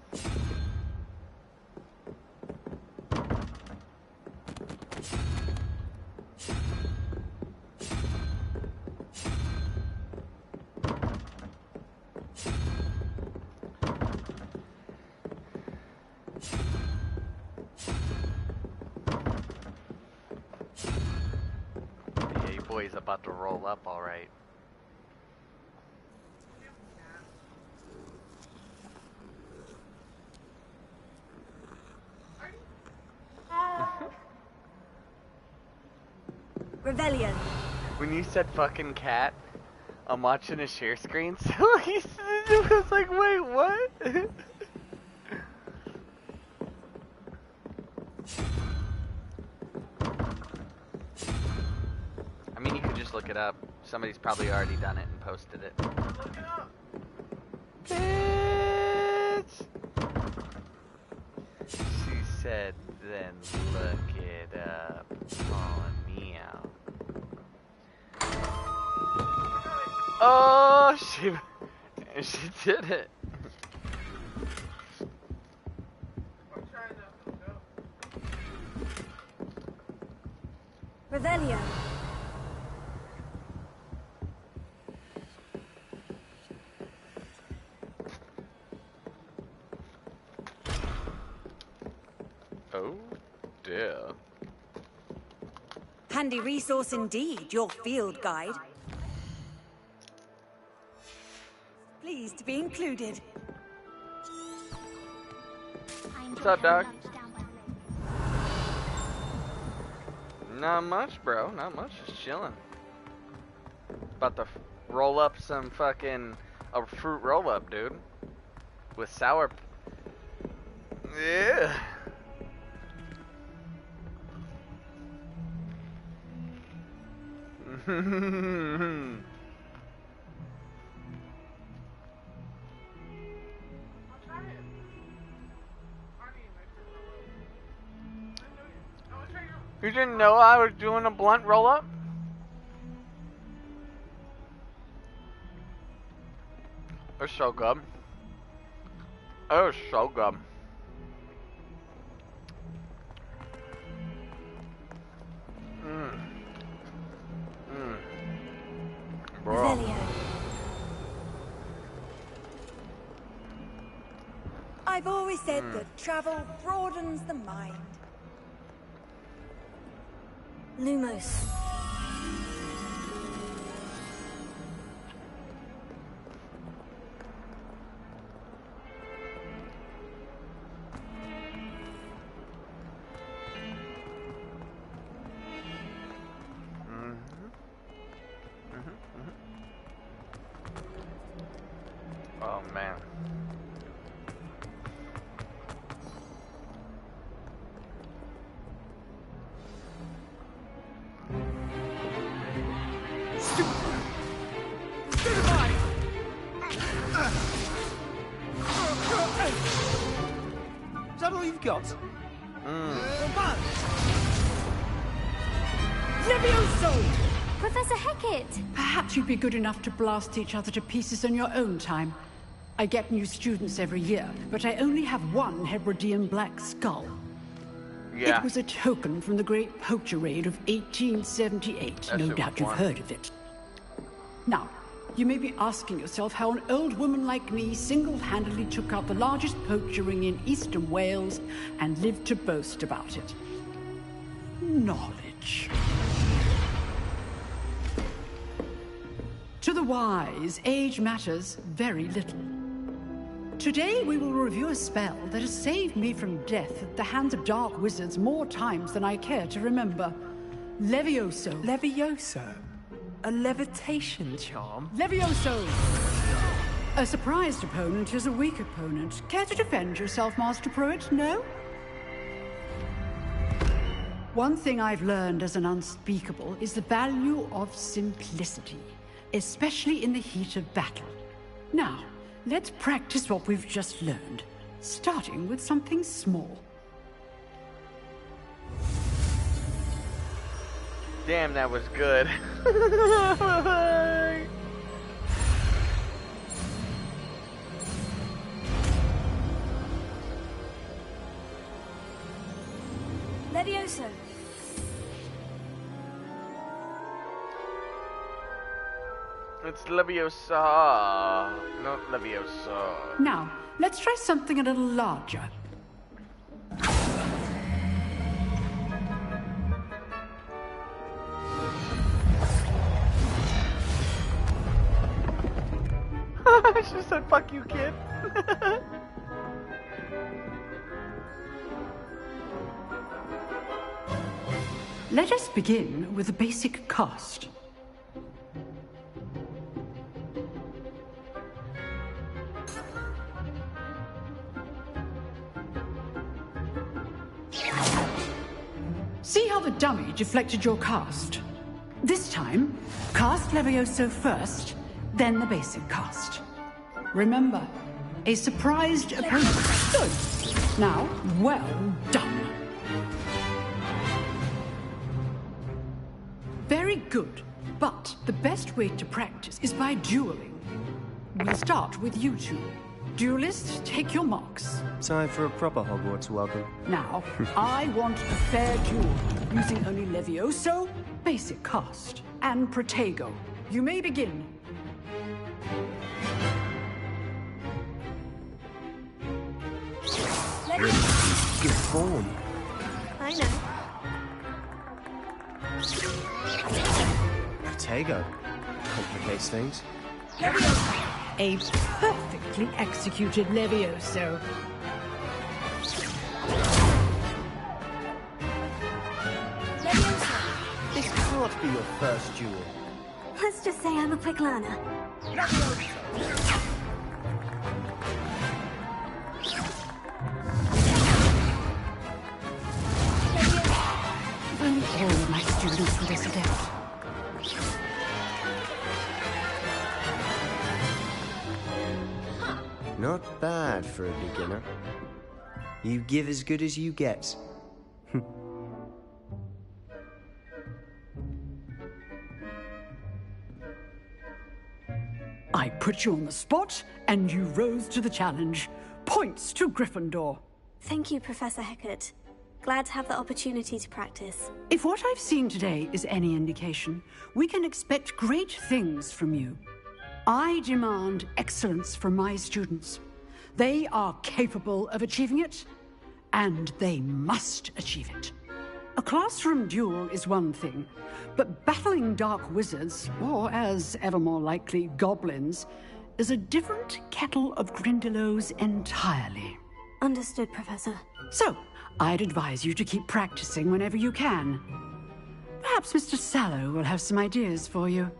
Yeah, your boy's about to roll up, all right. Rebellion. When you said fucking cat, I'm watching a share screen, so he was like, wait, what? I mean, you could just look it up. Somebody's probably already done it and posted it. Look it up. Bitch! She said, then look it up. Calling me out. Oh, she did it. Rebellion. Oh, dear. Handy resource indeed, your field guide. Pleased to be included. What's up, dog? Not much, bro. Not much. Just chilling. About to roll up some fucking a fruit roll up, dude. With sour. Yeah. You didn't know I was doing a blunt roll up? It's so good. It was so good. Bro. I've always said that travel broadens the mind. Lumos. Oh man. Is that all you've got? Levioso! Professor Hecat! Perhaps you'd be good enough to blast each other to pieces in your own time. I get new students every year, but I only have one Hebridean black skull. Yeah. It was a token from the Great Poacher Raid of 1878. No doubt you've heard of it. Now, you may be asking yourself how an old woman like me single-handedly took out the largest poacher ring in eastern Wales and lived to boast about it. Knowledge. To the wise, age matters very little. Today we will review a spell that has saved me from death at the hands of dark wizards more times than I care to remember. Levioso. Levioso? A levitation charm? Levioso! A surprised opponent is a weak opponent. Care to defend yourself, Master Pruitt? No? One thing I've learned as an unspeakable is the value of simplicity, especially in the heat of battle. Now, let's practice what we've just learned, starting with something small. Damn, that was good. Levioso! It's Leviosa, not Leviosa. Now, let's try something a little larger. She said, fuck you, kid. Let us begin with the basic cast. See how the dummy deflected your cast? This time, cast Levioso first, then the basic cast. Remember, a surprised opponent. Good. Now, well done. Very good, but the best way to practice is by dueling. We'll start with you two. Duelists, take your marks. Time for a proper Hogwarts welcome. Now, I want a fair duel, using only Levioso, basic cast, and Protego. You may begin. Good form. I know. Protego. Complicates things. A perfectly executed Levioso. This can't be your first duel. Let's just say I'm a quick learner. If only all of my students were this adept. Not bad for a beginner. You give as good as you get. I put you on the spot, and you rose to the challenge. Points to Gryffindor. Thank you, Professor Hecat. Glad to have the opportunity to practice. If what I've seen today is any indication, we can expect great things from you. I demand excellence from my students. They are capable of achieving it, and they must achieve it. A classroom duel is one thing, but battling dark wizards, or as ever more likely, goblins, is a different kettle of Grindylows entirely. Understood, Professor. So, I'd advise you to keep practicing whenever you can. Perhaps Mr. Sallow will have some ideas for you.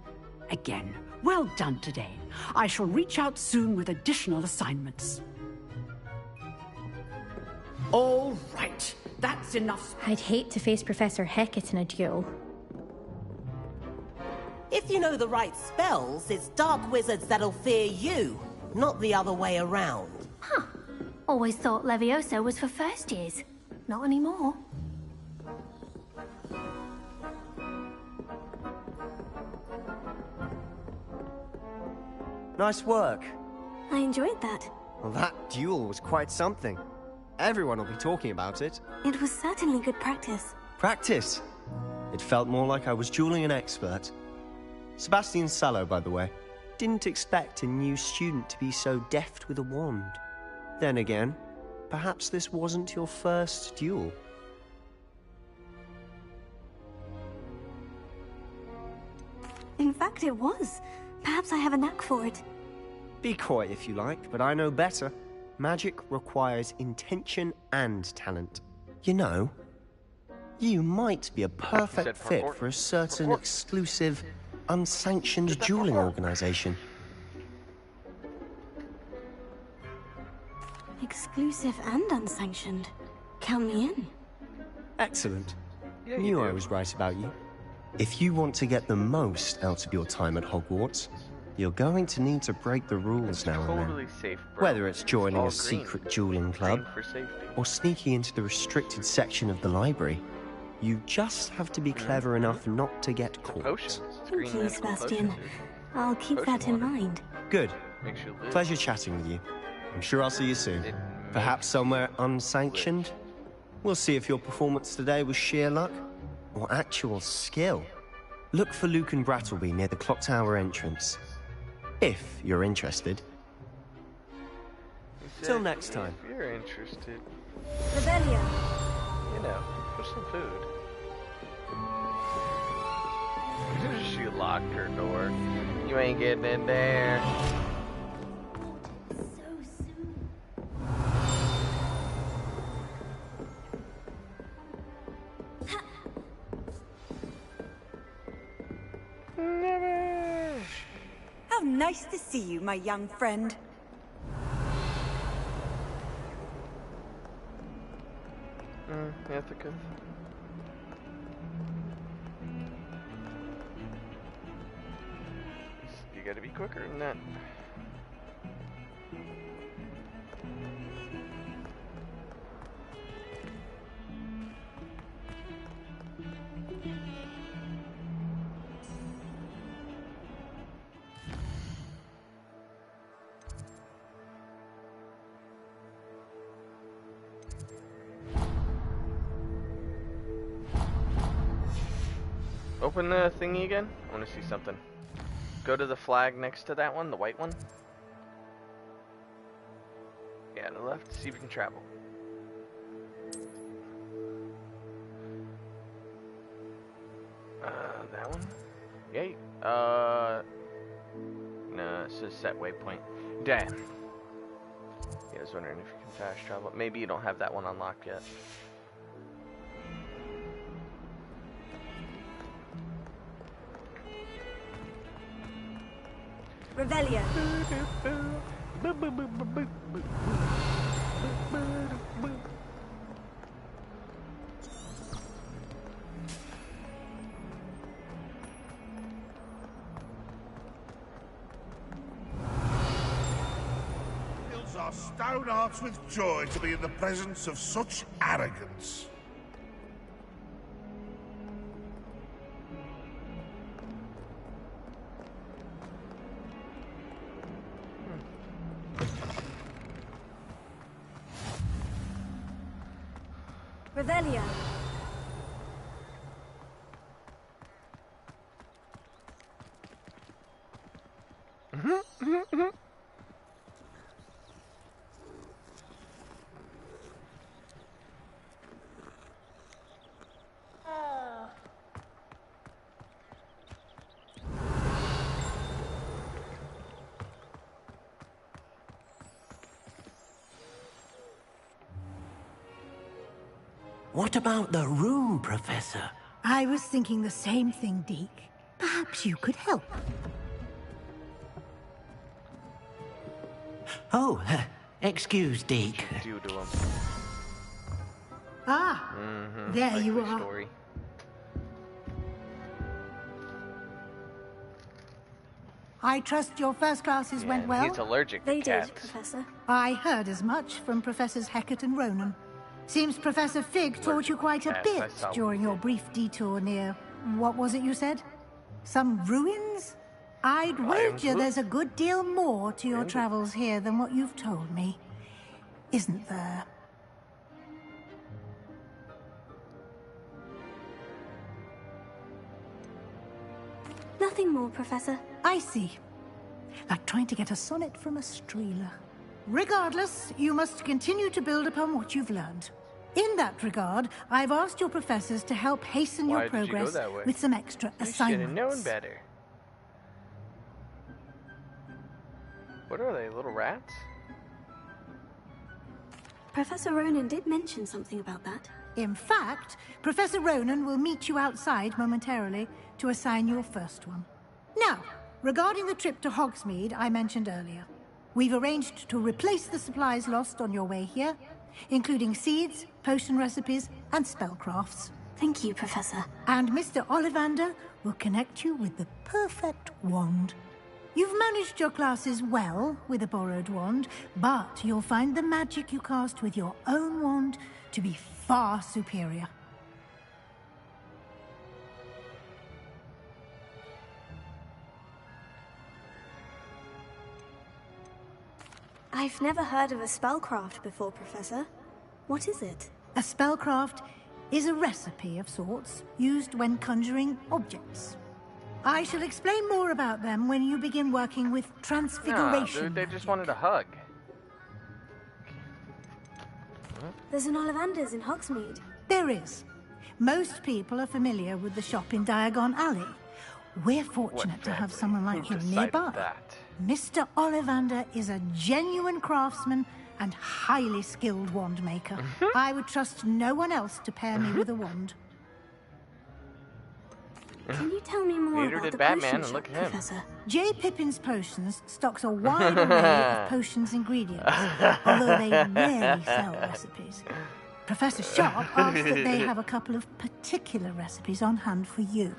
Again, well done today. I shall reach out soon with additional assignments. All right, that's enough. I'd hate to face Professor Hecat in a duel. If you know the right spells, it's dark wizards that'll fear you, not the other way around. Huh. Always thought Levioso was for first years. Not anymore. Nice work. I enjoyed that. Well, that duel was quite something. Everyone will be talking about it. It was certainly good practice. Practice? It felt more like I was dueling an expert. Sebastian Sallow, by the way. Didn't expect a new student to be so deft with a wand. Then again, perhaps this wasn't your first duel. In fact, it was. Perhaps I have a knack for it. Be coy if you like, but I know better. Magic requires intention and talent. You know, you might be a perfect fit for a certain exclusive, unsanctioned dueling organization. Exclusive and unsanctioned. Count me in. Excellent. Knew I was right about you. If you want to get the most out of your time at Hogwarts, you're going to need to break the rules now and then. Safe, bro. Whether it's joining all a green. secret dueling club, For safety. or sneaking into the restricted section of the library, you just have to be clever enough not to get caught. Potions. Thank you, Sebastian. I'll keep that in mind. Good. Makes you live. Pleasure chatting with you. I'm sure I'll see you soon. Perhaps somewhere unsanctioned? We'll see if your performance today was sheer luck or actual skill. Look for Luke and Brattleby near the clock tower entrance, if you're interested. Till next time. If you're interested. Revelio. You know, for some food. She locked her door. You ain't getting in there. How nice to see you, my young friend. Ithaca. You gotta be quicker than that. Open the thingy again. I want to see something. Go to the flag next to that one, the white one. Yeah, to the left. See if we can travel. That one. Yay. No, it says set waypoint. Damn. Yeah, I was wondering if you can fast travel. Maybe you don't have that one unlocked yet. Revelio. Fills our stone hearts with joy to be in the presence of such arrogance. Revelio. What about the room, Professor? I was thinking the same thing, Deke. Perhaps you could help. Oh, excuse, Deke. Due to him. Ah, there you are. Story. I trust your first classes went well? He's allergic to cats. They did, Professor. I heard as much from Professors Hecat and Ronan. Seems Professor Fig taught you quite a bit during your brief detour near... what was it you said? Some ruins? I'd wager there's a good deal more to your travels here than what you've told me. Isn't there? Nothing more, Professor. I see. Like trying to get a sonnet from a streeler. Regardless, you must continue to build upon what you've learned. In that regard, I've asked your professors to help hasten your progress with some extra assignments. You should have known better. What are they, little rats? Professor Ronan did mention something about that. In fact, Professor Ronan will meet you outside momentarily to assign your first one. Now, regarding the trip to Hogsmeade I mentioned earlier, we've arranged to replace the supplies lost on your way here, including seeds, potion recipes, and spellcrafts. Thank you, Professor. And Mr. Ollivander will connect you with the perfect wand. You've managed your classes well with a borrowed wand, but you'll find the magic you cast with your own wand to be far superior. I've never heard of a spellcraft before, Professor. What is it? A spellcraft is a recipe of sorts used when conjuring objects. I shall explain more about them when you begin working with transfiguration. Dude, they just wanted a hug. There's an Ollivander's in Hogsmeade. There is. Most people are familiar with the shop in Diagon Alley. We're fortunate to have someone like him nearby. Mr. Ollivander is a genuine craftsman and highly skilled wand maker. I would trust no one else to pair me with a wand. Can you tell me more Neither about did the Batman, potion and look shop, at him. Professor? J. Pippin's Potions stocks a wide array of potions ingredients, although they rarely sell recipes. Professor Sharp asks that they have a couple of particular recipes on hand for you.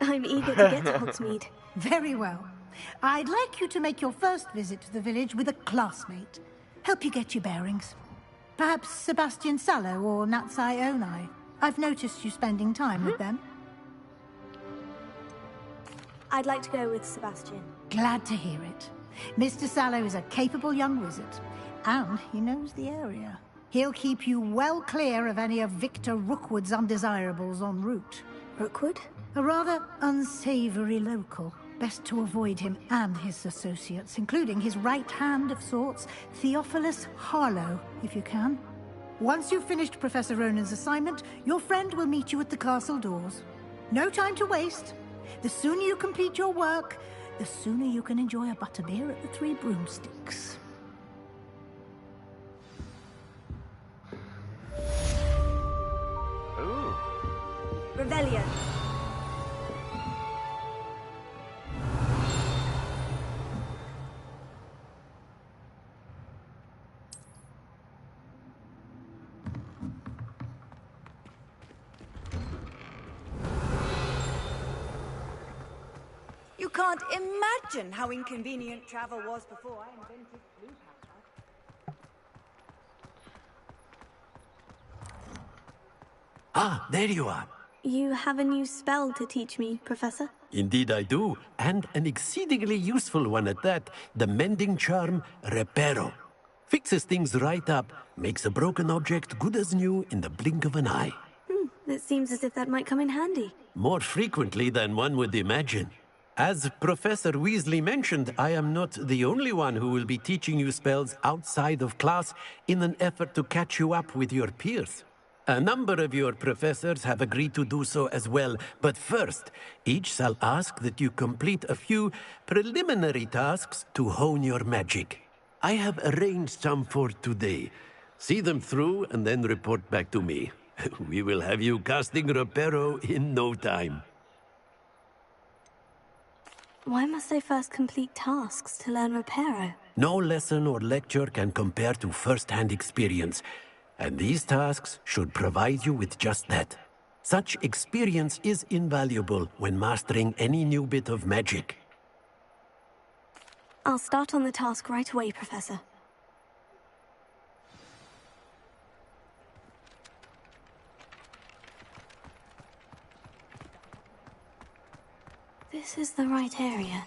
I'm eager to get to Hogsmeade. Very well. I'd like you to make your first visit to the village with a classmate. Help you get your bearings. Perhaps Sebastian Sallow or Natsai Onai. I've noticed you spending time with them. I'd like to go with Sebastian. Glad to hear it. Mr. Sallow is a capable young wizard, and he knows the area. He'll keep you well clear of any of Victor Rookwood's undesirables en route. Rookwood? A rather unsavory local. Best to avoid him and his associates, including his right hand of sorts, Theophilus Harlow, if you can. Once you've finished Professor Ronan's assignment, your friend will meet you at the castle doors. No time to waste. The sooner you complete your work, the sooner you can enjoy a butterbeer at the Three Broomsticks. Ooh. Revelio. You can't imagine how inconvenient travel was before I invented blue powder. Ah, there you are. You have a new spell to teach me, Professor? Indeed I do, and an exceedingly useful one at that, the mending charm Reparo. Fixes things right up, makes a broken object good as new in the blink of an eye. It seems as if that might come in handy. More frequently than one would imagine. As Professor Weasley mentioned, I am not the only one who will be teaching you spells outside of class in an effort to catch you up with your peers. A number of your professors have agreed to do so as well, but first, each shall ask that you complete a few preliminary tasks to hone your magic. I have arranged some for today. See them through and then report back to me. We will have you casting Reparo in no time. Why must I first complete tasks to learn Reparo? No lesson or lecture can compare to first-hand experience, and these tasks should provide you with just that. Such experience is invaluable when mastering any new bit of magic. I'll start on the task right away, Professor. This is the right area.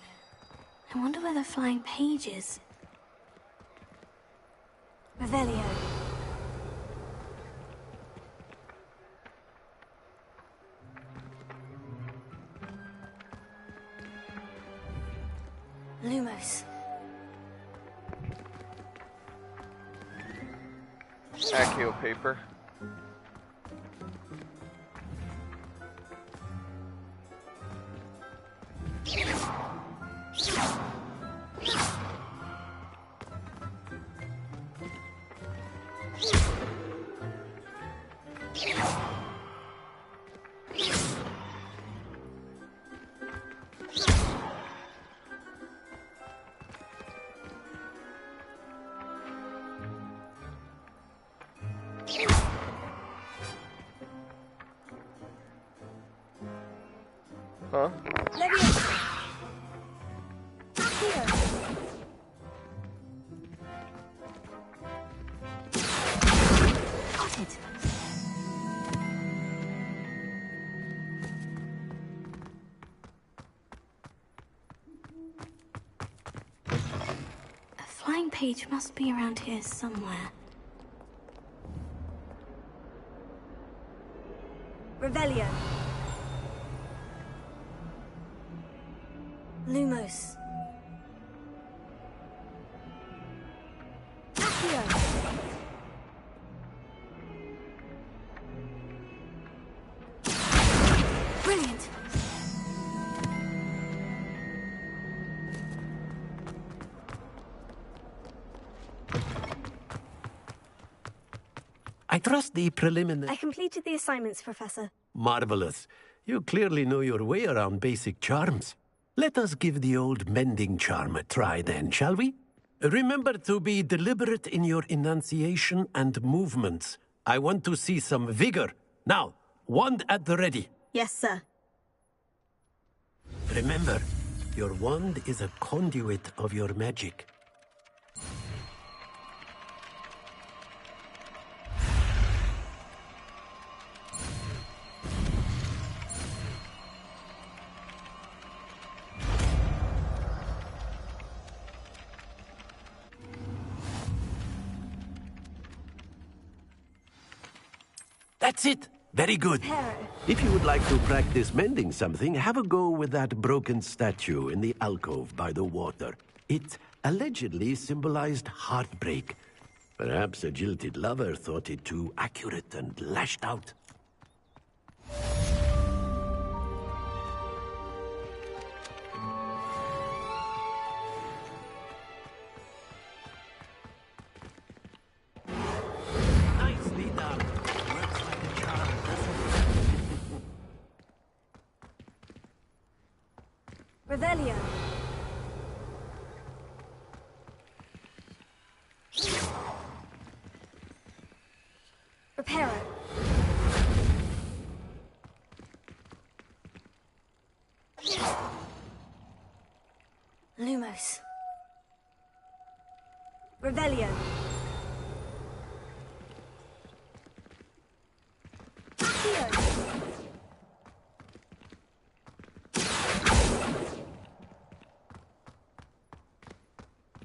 I wonder where the flying page is. Revelio. Lumos. Accio paper. Huh? A flying page must be around here somewhere. Revelio. Lumos. Accio. Brilliant. I trust the preliminary... I completed the assignments, Professor. Marvelous. You clearly know your way around basic charms. Let us give the old mending charm a try then, shall we? Remember to be deliberate in your enunciation and movements. I want to see some vigor. Now, wand at the ready. Yes, sir. Remember, your wand is a conduit of your magic. That's it. Very good. If you would like to practice mending something, have a go with that broken statue in the alcove by the water. It allegedly symbolized heartbreak. Perhaps a jilted lover thought it too accurate and lashed out. Nicely done. Works like a charm, doesn't it? Revelio. Reparo. Lumos. Revelio. Accio.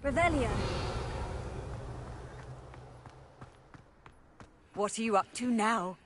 Revelio. What are you up to now?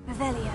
Revelio.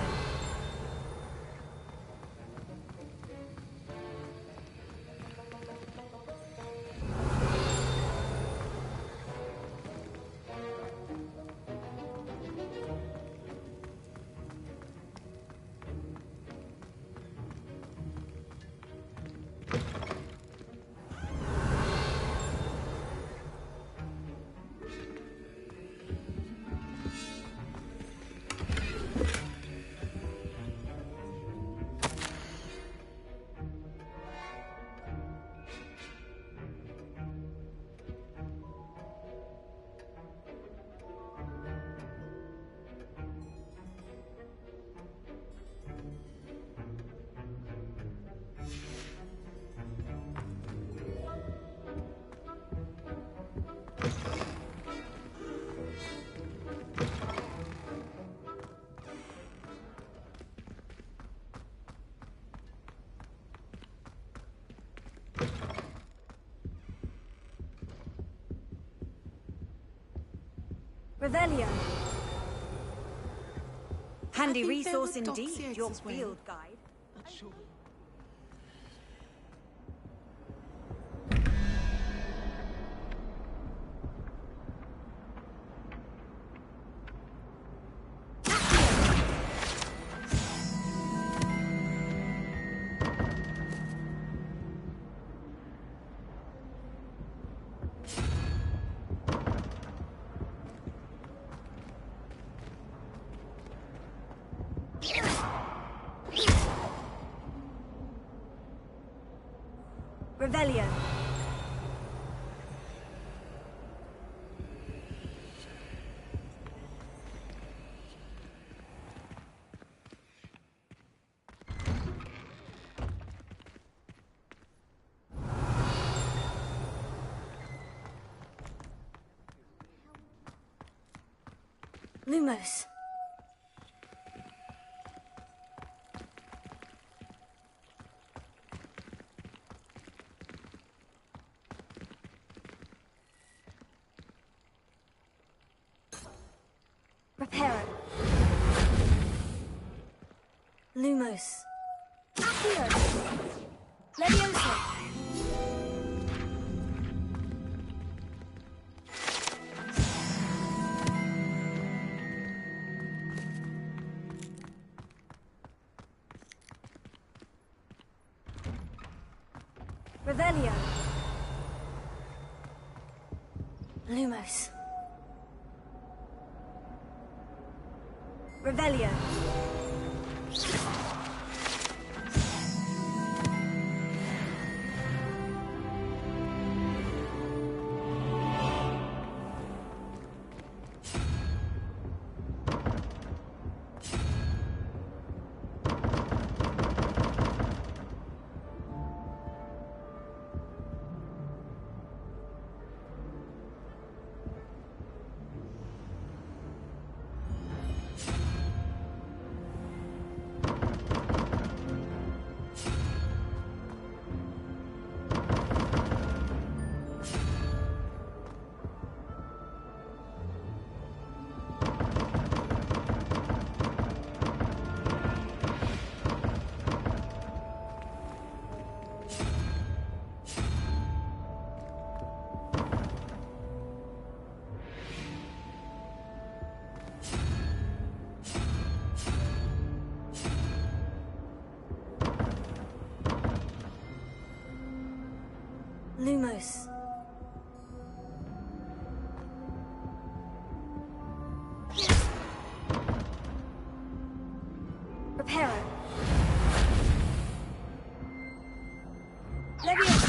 Revelio. Handy I think there resource were indeed, doxiers your as well. field guide. Revelio. Lumos. Reparo. Lumos. Accio. Levioso. Revelio. Lumos. Revelio. Lumos. Reparo. Levioso.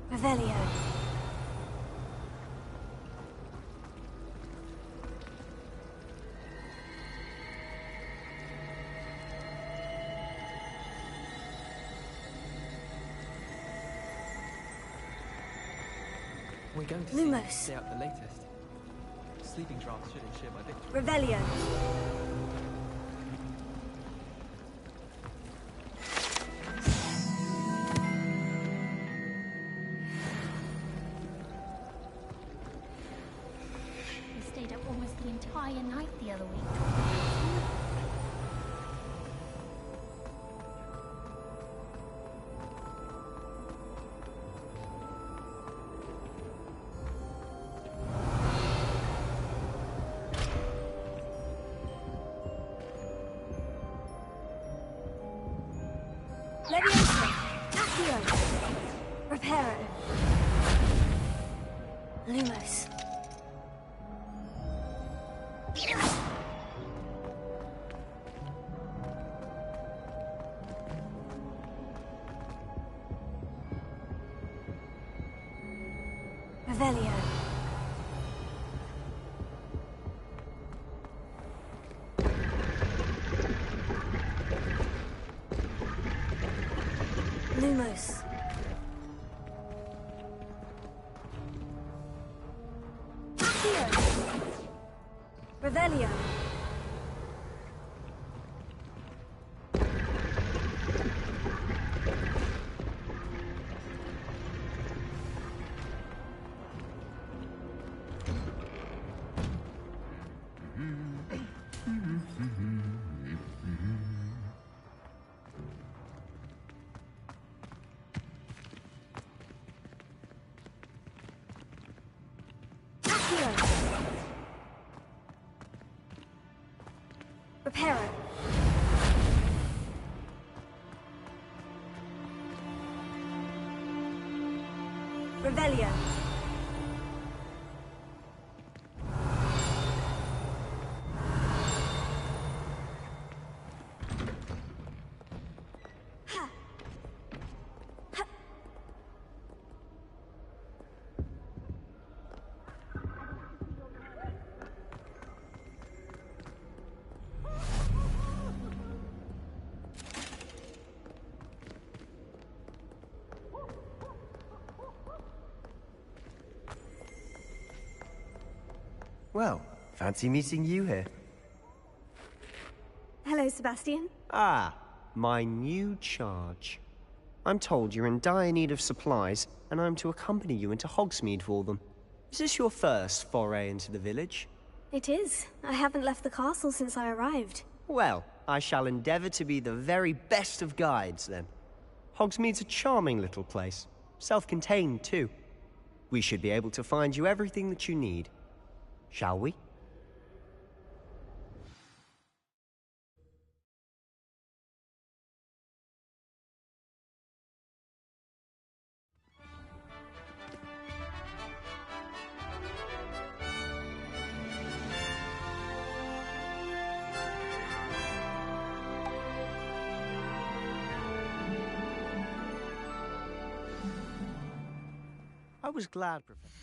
Revelio. We're going to Lumos. stay up the latest. Sleeping drafts should ensure my victory. Revelio. We stayed up almost the entire night the other week. Levioso. Accio. Reparo. Lumos. Revelio. Lumos. Accio. Revelio. Reparo. Revelio. Well, fancy meeting you here. Hello, Sebastian. Ah, my new charge. I'm told you're in dire need of supplies, and I'm to accompany you into Hogsmeade for them. Is this your first foray into the village? It is. I haven't left the castle since I arrived. Well, I shall endeavour to be the very best of guides, then. Hogsmeade's a charming little place. Self-contained, too. We should be able to find you everything that you need. Shall we? I was glad, Professor.